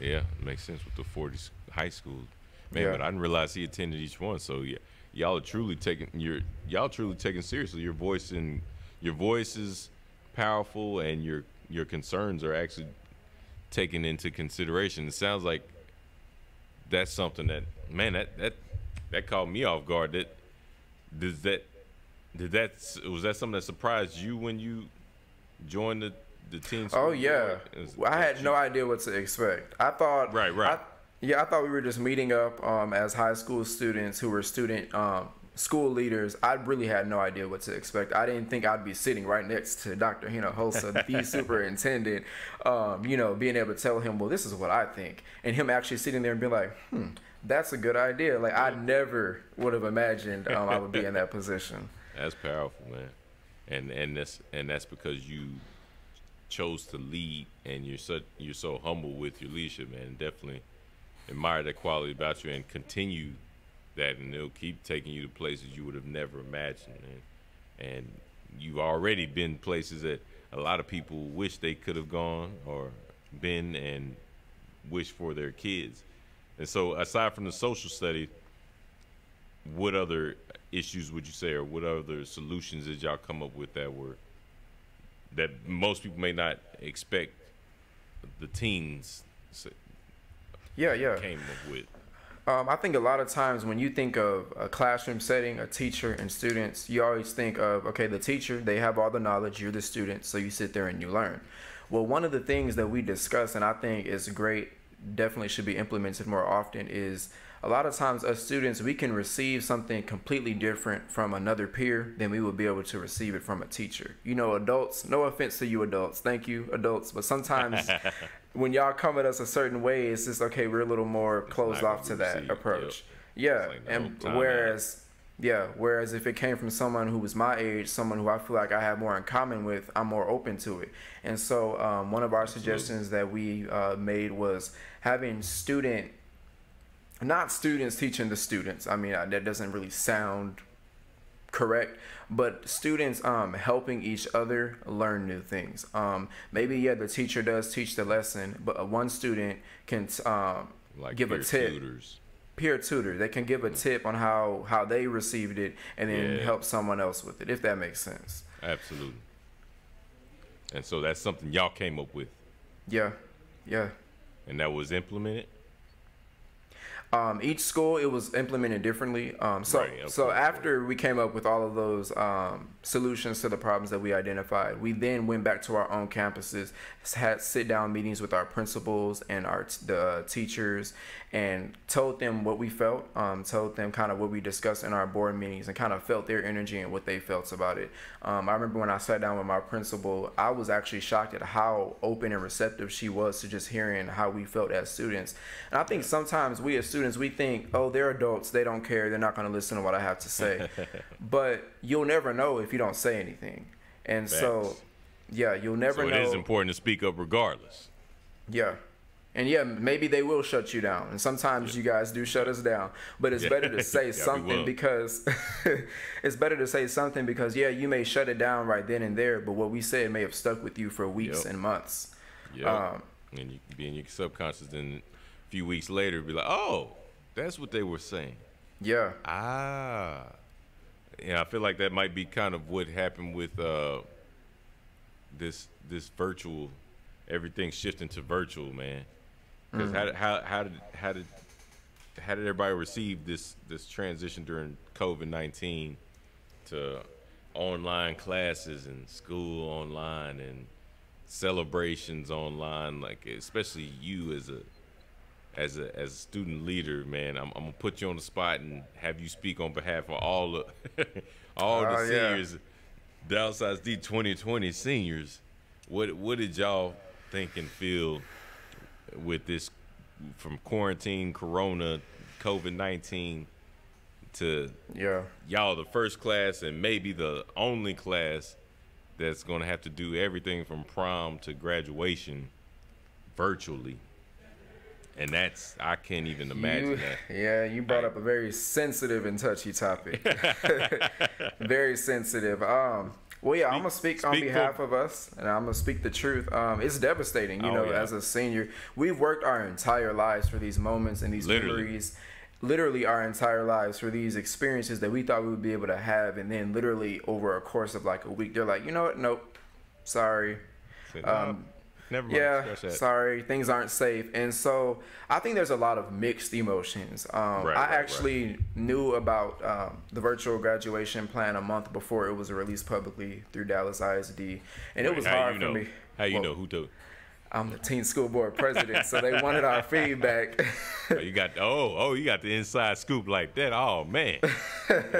Yeah, makes sense with the 40 high schools. Man, but I didn't realize he attended each one. So yeah. Y'all are truly taking seriously. Your voice is powerful, and your concerns are actually taken into consideration. It sounds like that's something that, man, that caught me off guard. Was that something that surprised you when you joined the teen school? Oh yeah, I had no idea what to expect. I thought I thought we were just meeting up as high school students who were school leaders. I really had no idea what to expect. I didn't think I'd be sitting right next to Dr. Hinojosa, the superintendent, you know, being able to tell him, well, this is what I think. And him actually sitting there and being like, that's a good idea. Like, I never would have imagined I would be in that position. That's powerful, man. And that's because you chose to lead, and you're so humble with your leadership, man. Definitely admire that quality about you, and continue that, and it'll keep taking you to places you would have never imagined. And you've already been places that a lot of people wish they could have gone or been, and wish for their kids. And so aside from the social study, what other issues would you say, or what other solutions did y'all come up with that most people may not expect the teens came up with? I think a lot of times when you think of a classroom setting, a teacher and students, you always think of, okay, the teacher, they have all the knowledge, you're the student, so you sit there and you learn. Well, one of the things that we discuss, and I think is great, definitely should be implemented more often, is a lot of times as students, we can receive something completely different from another peer than we would be able to receive it from a teacher. You know, adults, no offense to you adults, thank you adults, but sometimes when y'all come at us a certain way, it's just, okay, we're a little more closed off to that approach. Yeah, like and whereas if it came from someone who was my age, someone who I feel like I have more in common with, I'm more open to it. And so one of our suggestions that we made was having not students teaching the students. I mean, that doesn't really sound correct, but students helping each other learn new things. Maybe the teacher does teach the lesson, but one student can like give a tip. Tutors. Peer tutor. They can give a tip on how they received it, and then help someone else with it, if that makes sense. Absolutely. And so that's something y'all came up with. Yeah. And that was implemented? Each school, it was implemented differently. So after we came up with all of those solutions to the problems that we identified, we then went back to our own campuses, had sit-down meetings with our principals and the teachers, and told them what we felt, told them kind of what we discussed in our board meetings, and kind of felt their energy and what they felt about it. I remember when I sat down with my principal, I was actually shocked at how open and receptive she was to just hearing how we felt as students. And I think sometimes we as students, students, we think, oh, they're adults, they don't care, they're not going to listen to what I have to say. But you'll never know if you don't say anything. And Facts. So, yeah, you'll never know. So it is important to speak up regardless. Yeah. And yeah, maybe they will shut you down. And sometimes you guys do shut us down. But it's better to say something because it's better to say something because, yeah, you may shut it down right then and there. But what we said may have stuck with you for weeks and months. Yeah. And you be in your subconscious, then a few weeks later, be like, oh, that's what they were saying. Yeah. Yeah, I feel like that might be kind of what happened with this virtual, everything shifting to virtual, man. Because how did everybody receive this transition during COVID-19 to online classes and school online and celebrations online? Like, especially you as a student leader, man. I'm gonna put you on the spot and have you speak on behalf of all the seniors, Dallas ISD 2020 seniors. What did y'all think and feel with this, from quarantine, corona, COVID-19 to y'all the first class and maybe the only class that's going to have to do everything from prom to graduation virtually? And that's, I can't even imagine that. Yeah, you brought up a very sensitive and touchy topic. Very sensitive. Well, yeah, I'm going to speak on behalf of us, and I'm going to speak the truth. It's devastating, you know, as a senior. We've worked our entire lives for these moments and these memories, literally our entire lives for these experiences that we thought we would be able to have, and then literally over a course of like a week, they're like, you know what, nope, sorry. Never mind. Yeah, sorry, things aren't safe. And so I think there's a lot of mixed emotions. I actually knew about the virtual graduation plan a month before it was released publicly through Dallas ISD. And it was hard for me. How you know who told? I'm the teen school board president, so they wanted our feedback. You got the inside scoop like that. Oh man,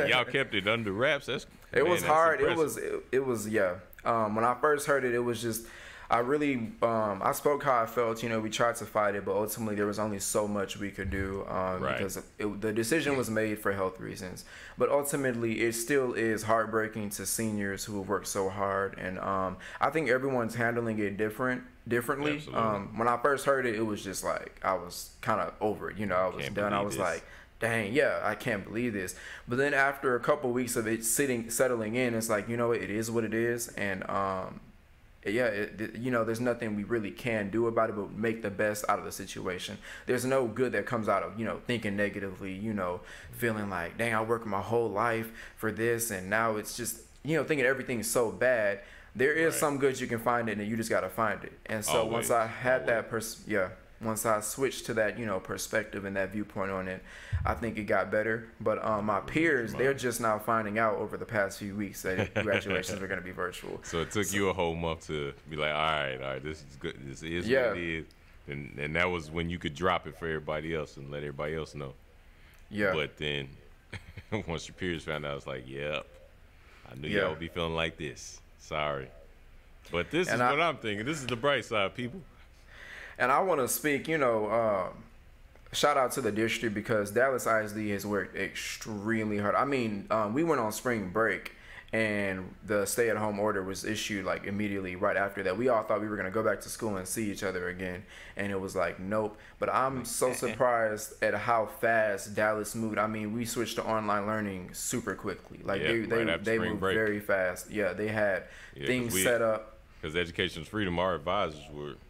y'all kept it under wraps. It was hard. It was when I first heard it, it was just, I really, I spoke how I felt. You know, we tried to fight it, but ultimately there was only so much we could do because the decision was made for health reasons. But ultimately, it still is heartbreaking to seniors who have worked so hard, and I think everyone's handling it differently. When I first heard it, it was just like I was kind of over it. You know, I was done. I was like, dang, I can't believe this. But then after a couple of weeks of it settling in, it's like, you know, it is what it is, and you know, there's nothing we really can do about it but make the best out of the situation. There's no good that comes out of, you know, thinking negatively, you know, feeling like, dang, I worked my whole life for this, and now it's just, you know, thinking everything's so bad. There is some good you can find it, and you just got to find it. And so once I had that once I switched to that, you know, perspective and that viewpoint on it, I think it got better. But my peers, they're just now finding out over the past few weeks that graduations are going to be virtual. So it took you a whole month to be like, all right, this is good. This is what it is. And that was when you could drop it for everybody else and let everybody else know. Yeah. But then once your peers found out, it's like, yep, I knew y'all would be feeling like this. Sorry. But this is what I'm thinking. This is the bright side, people. And I want to speak, you know, shout out to the district, because Dallas ISD has worked extremely hard. I mean, we went on spring break and the stay-at-home order was issued like immediately right after that. We all thought we were going to go back to school and see each other again, and it was like, nope. But I'm so surprised at how fast Dallas moved. I mean, we switched to online learning super quickly. Like they moved very fast. Yeah, they had things set up. Because Education's Freedom, our advisors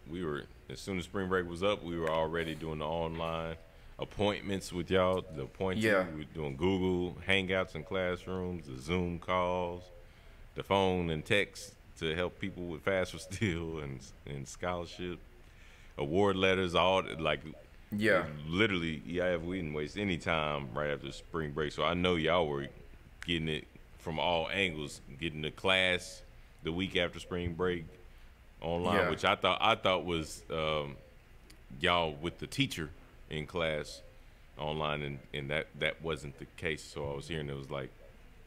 we were as soon as spring break was up, we were already doing the online appointments with y'all, the appointee. We were doing Google Hangouts in classrooms, the Zoom calls, the phone and text to help people with FAFSA still and scholarship, award letters, all like literally. We didn't waste any time right after spring break. So I know y'all were getting it from all angles, getting the class the week after spring break online, which I thought was y'all with the teacher in class online, and that wasn't the case. So I was hearing it was like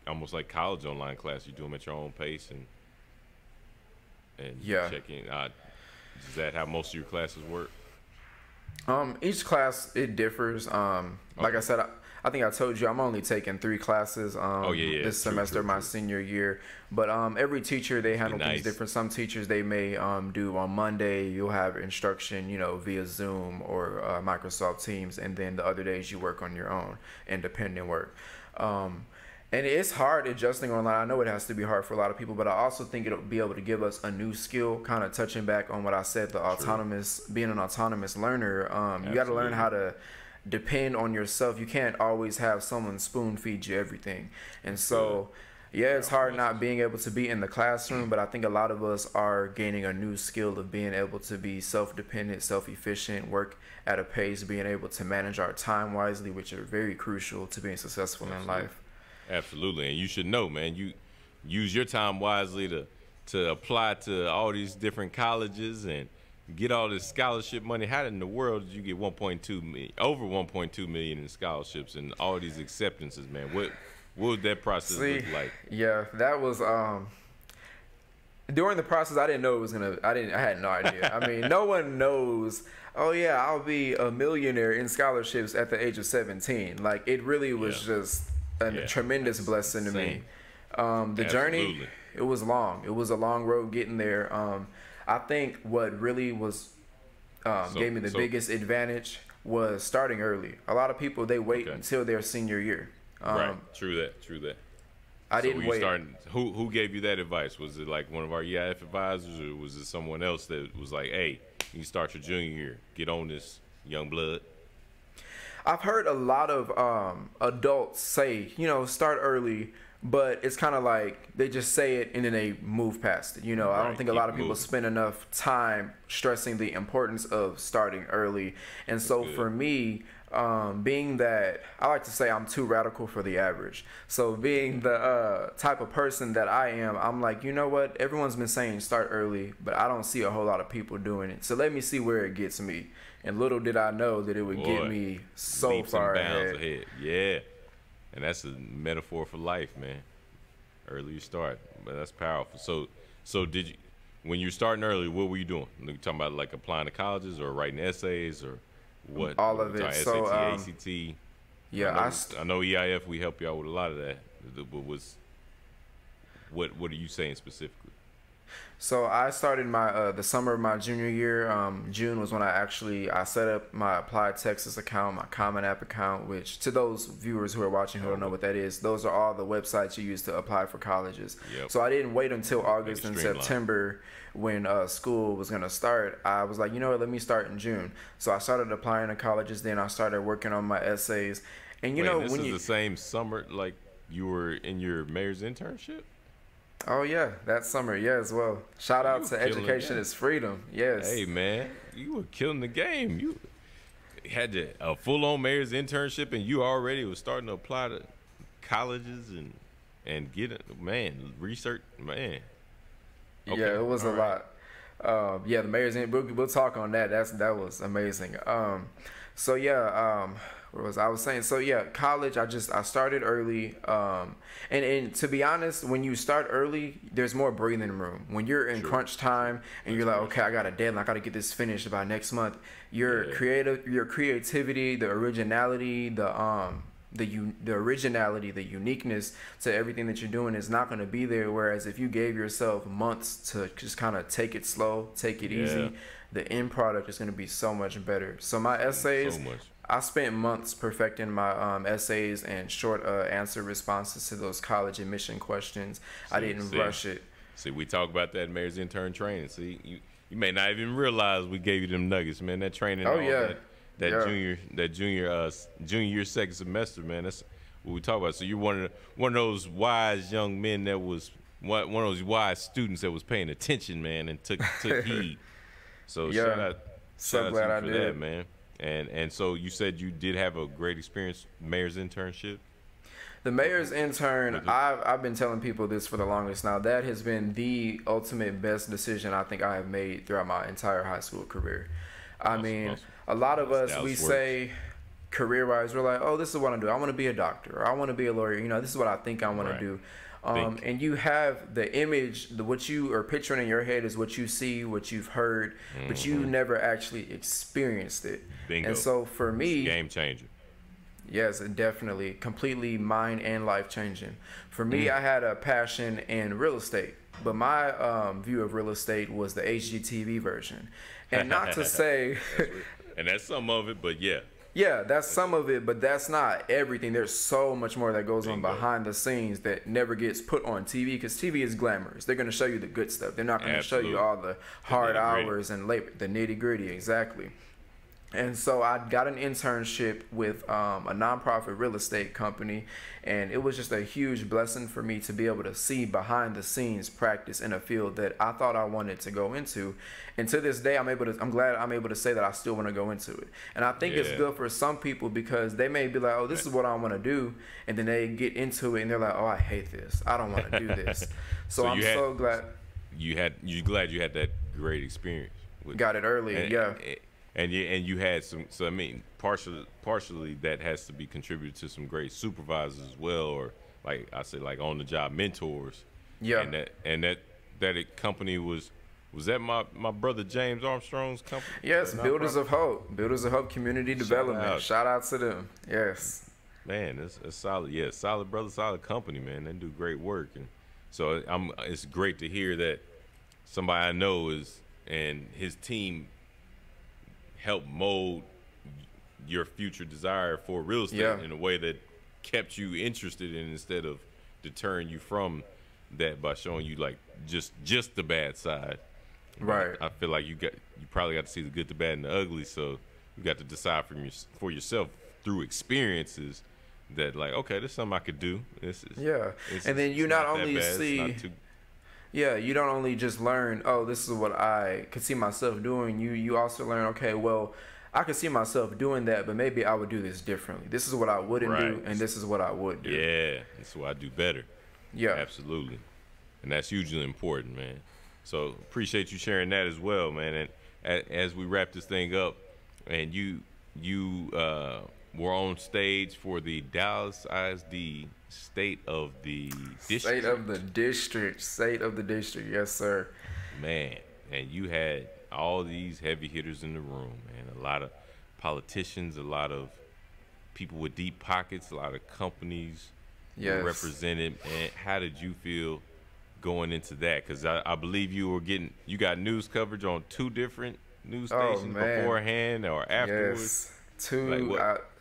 almost like college online class. You do them at your own pace and check in. Is that how most of your classes work? Each class, it differs. Like I said, I think I told you I'm only taking 3 classes this semester, my senior year. But every teacher, they handle things different. Some teachers, they may do on Monday, you'll have instruction, via Zoom or Microsoft Teams. And then the other days you work on your own independent work. And it's hard adjusting online. I know it has to be hard for a lot of people, but I also think it'll be able to give us a new skill, kind of touching back on what I said, being an autonomous learner. You got to learn how to depend on yourself. You can't always have someone spoon feed you everything. And so, it's hard not being able to be in the classroom, but I think a lot of us are gaining a new skill of being able to be self-dependent, self-efficient, work at a pace, being able to manage our time wisely, which are very crucial to being successful in life. Absolutely, and you should know, man. You use your time wisely to apply to all these different colleges and get all this scholarship money. How in the world did you get over 1.2 million in scholarships and all these acceptances, man? What would that process look like? Yeah, that was during the process. I didn't know it was gonna. I had no idea. I mean, no one knows. Oh yeah, I'll be a millionaire in scholarships at the age of 17. Like, it really was just a tremendous blessing to me. The journey, it was long. It was a long road getting there. I think what really was gave me the biggest advantage was starting early. A lot of people, they wait until their senior year. Right. True that. I didn't wait. Who gave you that advice? Was it like one of our EIF advisors, or was it someone else that was like, "Hey, you start your junior year, get on this, young blood"? I've heard a lot of adults say, start early, but it's kind of like they just say it and then they move past it. I don't think a lot of people spend enough time stressing the importance of starting early. And so for me, being that I like to say I'm too radical for the average. So being the type of person that I am, I'm like, you know what? Everyone's been saying start early, but I don't see a whole lot of people doing it. So let me see where it gets me. And little did I know that it would get me so far ahead. Yeah. And that's a metaphor for life, man. Early you start. But that's powerful. So did you, when you were starting early, what were you doing? You talking about like applying to colleges or writing essays or what? All of it. So, ACT? Yeah. I know EIF, we help you out with a lot of that. But what are you saying specifically? So I started my the summer of my junior year. June was when I set up my Applied Texas account, my Common App account, which to those viewers who are watching who don't know what that is, those are all the websites you use to apply for colleges. Yep. So I didn't wait until August and September when school was going to start. I was like, you know what, let me start in June. So I started applying to colleges. Then I started working on my essays. And this is the same summer like you were in your mayor's internship? Oh yeah, that summer, as well. Shout out to Education is Freedom. Yes. Hey man, you were killing the game. You had a full-on mayor's internship, and you already was starting to apply to colleges and get it. Man, research, man. Okay. Yeah, it was a lot. The mayor's we'll talk on that. That was amazing. Where was I was saying? So yeah, college. I started early, and to be honest, when you start early, there's more breathing room. When you're in crunch time and you're like, okay, I got a deadline, I got to get this finished by next month. Your creativity, the originality, the uniqueness to everything that you're doing is not going to be there. Whereas if you gave yourself months to just kind of take it slow, take it easy, the end product is going to be so much better. So my essays, I spent months perfecting my essays and short answer responses to those college admission questions. I didn't rush it. See, we talk about that in mayor's intern training. See, you may not even realize we gave you them nuggets, man. That training, junior year second semester, man. That's what we talk about. So you're one of those wise young men that was one of those wise students that was paying attention, man, and took heed. So shout out to you for that, man. And so you said you did have a great experience, mayor's internship? The mayor's intern, I've been telling people this for the longest now. That has been the ultimate best decision I think I have made throughout my entire high school career. Awesome. A lot of us, we say career-wise, we're like, oh, this is what I do. I want to be a doctor, or I want to be a lawyer. This is what I think I want to do. And you have the image, what you are picturing in your head is what you see, what you've heard, but you never actually experienced it. Bingo. And so for me, game changer. Yes, definitely, completely mind and life changing. For me, I had a passion in real estate, but my view of real estate was the HGTV version, and not to say, and that's some of it, but yeah. Yeah, that's some of it, but that's not everything. There's so much more that goes on behind the scenes that never gets put on TV, because TV is glamorous. They're going to show you the good stuff. They're not going to show you all the hard hours and labor, the nitty gritty, exactly. And so I got an internship with a nonprofit real estate company, and it was just a huge blessing for me to be able to see behind the scenes practice in a field that I thought I wanted to go into. And to this day, I'm glad I'm able to say that I still want to go into it. And I think it's good for some people, because they may be like, oh, this is what I want to do, and then they get into it and they're like, oh, I hate this. I don't want to do this. So I'm so glad you had that great experience. Got it early, yeah. And you had some. So I mean, partially that has to be contributed to some great supervisors as well, or like I said, like on the job mentors. Yeah. And that company was that my brother James Armstrong's company? Yes, Builders of Hope Community Development. Shout out to them. Yes. Man, it's solid. Yeah, solid brother, solid company, man. They do great work, and so it's great to hear that somebody I know and his team help mold your future desire for real estate in a way that kept you interested in, instead of deterring you from that by showing you like just the bad side. Right. I feel like you probably got to see the good, the bad, and the ugly. So you got to decide for yourself through experiences that, like, okay, this is something I could do. And then you not only see. Yeah, you don't only just learn, oh, this is what I could see myself doing. You also learn, okay, well, I could see myself doing that, but maybe I would do this differently. This is what I wouldn't do, and this is what I would do. Yeah, this is what I do better. Yeah. Absolutely. And that's hugely important, man. So appreciate you sharing that as well, man. And as we wrap this thing up, and you were on stage for the Dallas ISD State of the District. State of the District, yes, sir. Man, and you had all these heavy hitters in the room, man. A lot of politicians, a lot of people with deep pockets, a lot of companies were represented. And how did you feel going into that? Because I believe you got news coverage on 2 different news stations beforehand or afterwards. Yes.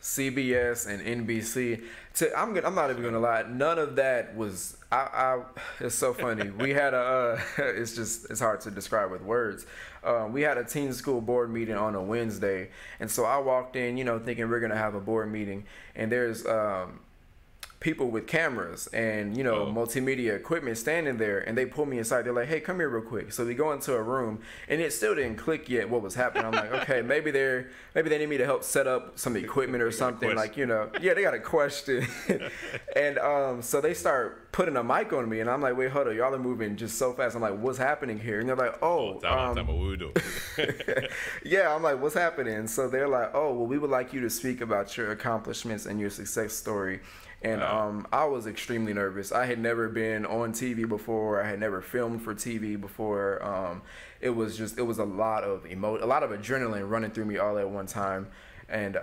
CBS and NBC. I'm not even gonna lie. None of that was. It's so funny. We had it's hard to describe with words. We had a teen school board meeting on a Wednesday, and so I walked in, thinking we're gonna have a board meeting, and there's people with cameras and multimedia equipment standing there, and they pull me aside. They're like, hey, come here real quick. So we go into a room, and it still didn't click yet what was happening. I'm like, okay, maybe they need me to help set up some equipment or something, like, they got a question. And so they start putting a mic on me, and I'm like, wait, hold on, y'all are moving just so fast. I'm like, what's happening here? And they're like, what we doing? Yeah, I'm like, what's happening? So they're like, oh, well, we would like you to speak about your accomplishments and your success story. And I was extremely nervous. I had never been on TV before. I had never filmed for TV before. It was a lot of adrenaline running through me all at one time. And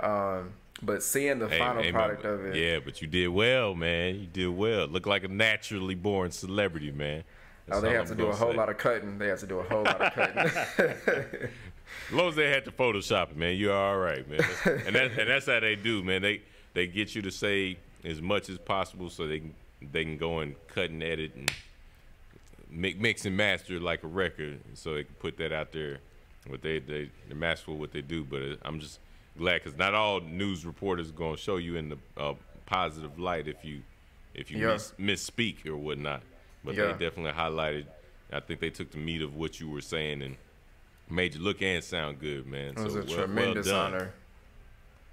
but seeing the final product of it. Yeah, but you did well, man. You did well. Look like a naturally born celebrity, man. They have to do a whole lot of cutting. As long as they had to Photoshop it, man, you're all right, man. And that's how they do, man. They get you to say as much as possible so they can go and cut and edit and mix and master like a record, so they can put that out there. They're masterful what they do. But I'm just glad, because not all news reporters are going to show you in the positive light if you misspeak or whatnot. But they definitely highlighted. I think they took the meat of what you were saying and made you look and sound good, man. It was a tremendous honor.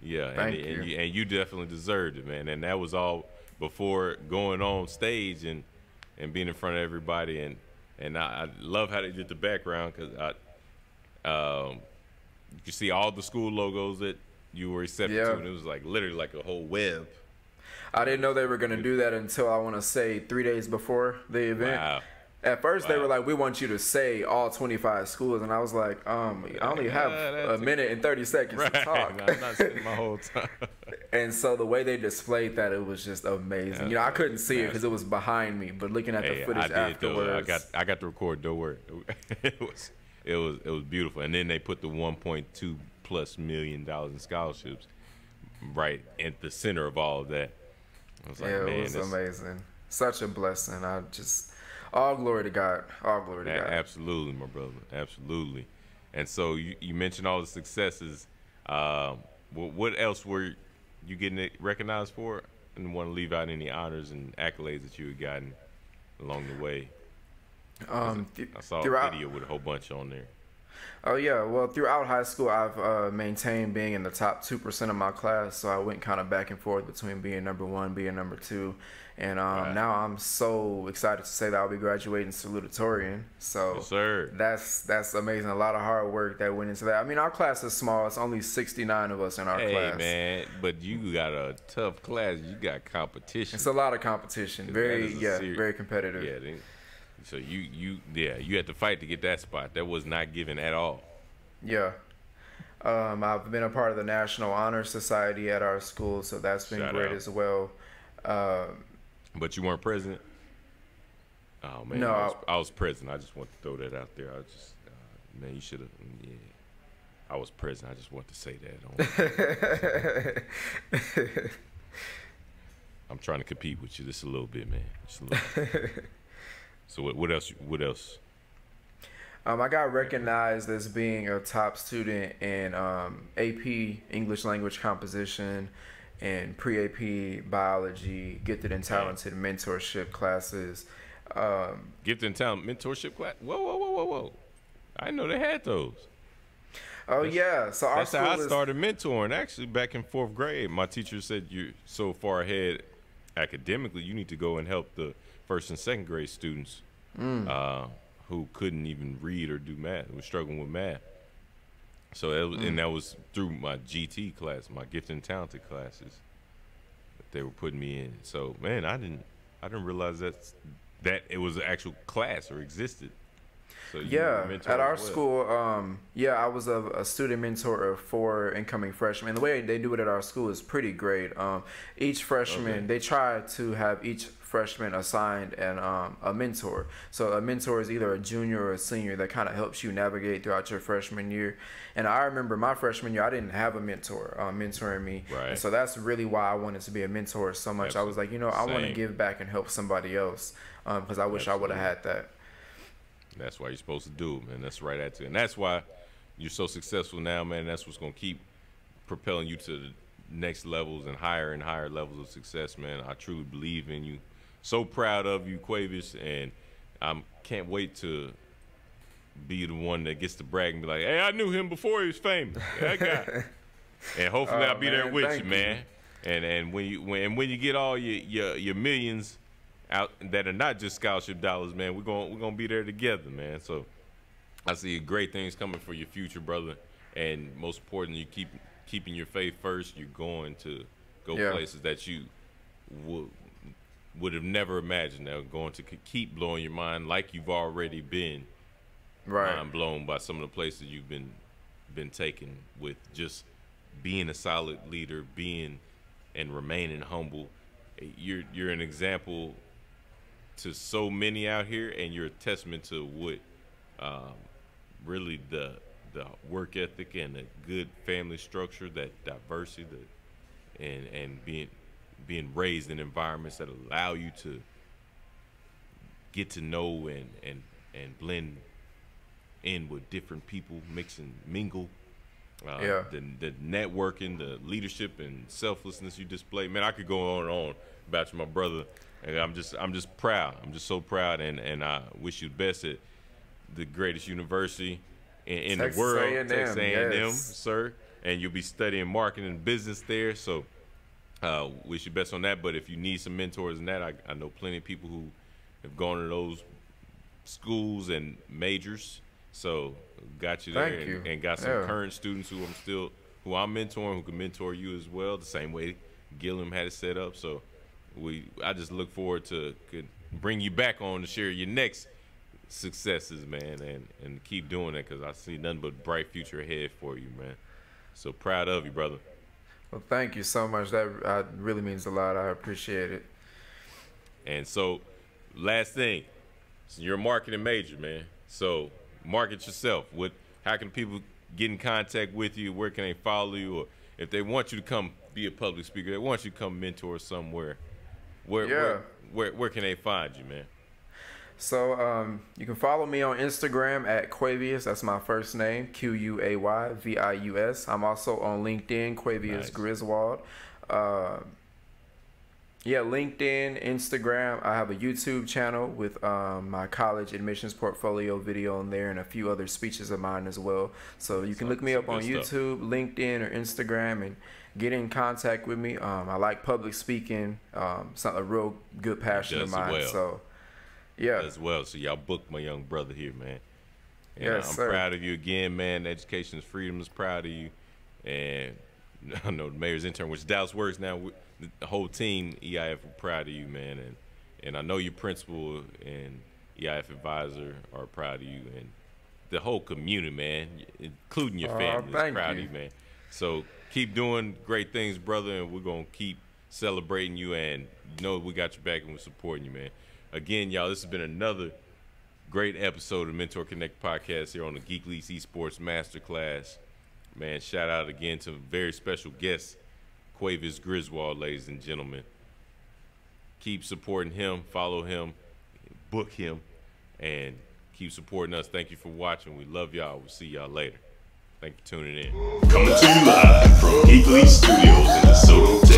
Yeah, Thank you. And you definitely deserved it, man. And that was all before going on stage and being in front of everybody. And I love how they did the background, because you could see all the school logos that you were accepted to, and it was like literally like a whole web I didn't know they were going to do that until I want to say 3 days before the event. Wow. At first, they were like, we want you to say all 25 schools. And I was like, I only have a minute and 30 seconds to talk. I'm not saying my whole time. And so the way they displayed that, it was just amazing. You know, I couldn't see it because it was behind me. But looking at the footage afterwards. I got to record, don't worry. It was beautiful. And then they put the $1.2+ million in scholarships right at the center of all of that. I was like, man, it was amazing. Such a blessing. All glory to God. All glory to God. Absolutely, my brother. Absolutely. And so you mentioned all the successes. What else were you getting recognized for? And want to leave out any honors and accolades that you had gotten along the way? I saw a video with a whole bunch on there. Oh, yeah. Well, throughout high school, I've maintained being in the top 2% of my class. So I went kind of back and forth between being number 1, being number 2. And now I'm so excited to say that I'll be graduating salutatorian. So yes, sir. That's amazing. A lot of hard work that went into that. I mean, our class is small. It's only 69 of us in our class. Hey, man, but you got a tough class. You got competition. It's a lot of competition. Very competitive. Yeah. So you had to fight to get that spot. That was not given at all. Yeah. I've been a part of the National Honor Society at our school, so that's been great as well. But you weren't president? Oh, man. No. I was president. I just want to throw that out there. I just, man, you should have, yeah. I was president. I just want to say that. I'm trying to compete with you just a little bit, man. Just a little bit. So what else? I got recognized as being a top student in AP English Language Composition and pre-AP biology, gifted and talented mentorship classes. Gifted and talented mentorship class? Whoa. I didn't know they had those. Oh, yeah. So that's how I started mentoring, actually, back in 4th grade. My teacher said, you're so far ahead academically, you need to go and help the 1st and 2nd grade students who couldn't even read or do math, who were struggling with math. So and that was through my GT class, my gifted and talented classes that they were putting me in. So man, I didn't realize that it was an actual class or existed. So at our school, I was a student mentor of 4 incoming freshmen. The way they do it at our school is pretty great. Each freshman, they try to have each freshman assigned a mentor. So a mentor is either a junior or a senior that kind of helps you navigate throughout your freshman year. And I remember my freshman year, I didn't have a mentor mentoring me. Right. And so that's really why I wanted to be a mentor so much. Absolutely. I was like, I want to give back and help somebody else because I wish I would have had that. That's why you're supposed to do it, man. That's right at it. And that's why you're so successful now, man. That's what's going to keep propelling you to the next levels and higher levels of success, man. I truly believe in you. So proud of you, Quayvius, and I can't wait to be the one that gets to brag and be like, hey, I knew him before he was famous. That guy. And hopefully I'll be there with you, man. And when you get all your millions out that are not just scholarship dollars, man, we're gonna be there together, man. So I see great things coming for your future, brother. And most importantly, you keeping your faith first. You're going to go places that you would have never imagined that are going to keep blowing your mind, like you've already been mind blown by some of the places you've been taken with just being a solid leader, being and remaining humble. You're an example to so many out here, and you're a testament to what really the work ethic and the good family structure, that diversity, and being raised in environments that allow you to get to know and blend in with different people, mix and mingle. The networking, the leadership and selflessness you display. Man, I could go on and on about you, my brother. And I'm just proud. I'm just so proud, and I wish you the best at the greatest university in the world, Texas A&M, sir. And you'll be studying marketing and business there. So wish you best on that. But if you need some mentors in that, I know plenty of people who have gone to those schools and majors. So got you there, and got some current students who I'm mentoring, who can mentor you as well, the same way Gillum had it set up. So I just look forward to bring you back on to share your next successes, man, and keep doing it, because I see nothing but bright future ahead for you, man. So proud of you, brother. Well, thank you so much. That really means a lot. I appreciate it. And so, last thing, so you're a marketing major, man. So market yourself. How can people get in contact with you? Where can they follow you? Or if they want you to come be a public speaker, they want you to come mentor somewhere, where can they find you, man? So you can follow me on Instagram at Quayvius. That's my first name, Quayvius. I'm also on LinkedIn, Quayvius Griswold. LinkedIn, Instagram. I have a YouTube channel with my college admissions portfolio video on there and a few other speeches of mine as well. So you can look me up on YouTube, LinkedIn, or Instagram and get in contact with me. I like public speaking, a real good passion of mine. So, yeah. As well. So y'all book my young brother here, man. And yes, I'm sir. proud of you again, man. Education is Freedom is proud of you. And I know the mayor's intern, which Dallas Works now, the whole team, EIF, are proud of you, man. And I know your principal and EIF advisor are proud of you. And the whole community, man, including your family, is proud of you, man. So keep doing great things, brother, and we're going to keep celebrating you, and know we got your back and we're supporting you, man. Again, y'all, this has been another great episode of Mentor Connect podcast here on the Geek Leagues Esports Masterclass. Man, shout out again to a very special guest, Quayvius Griswold, ladies and gentlemen. Keep supporting him, follow him, book him, and keep supporting us. Thank you for watching. We love y'all. We'll see y'all later. Thank you for tuning in. Coming to you live from Geek Leagues Studios in DeSoto, Texas.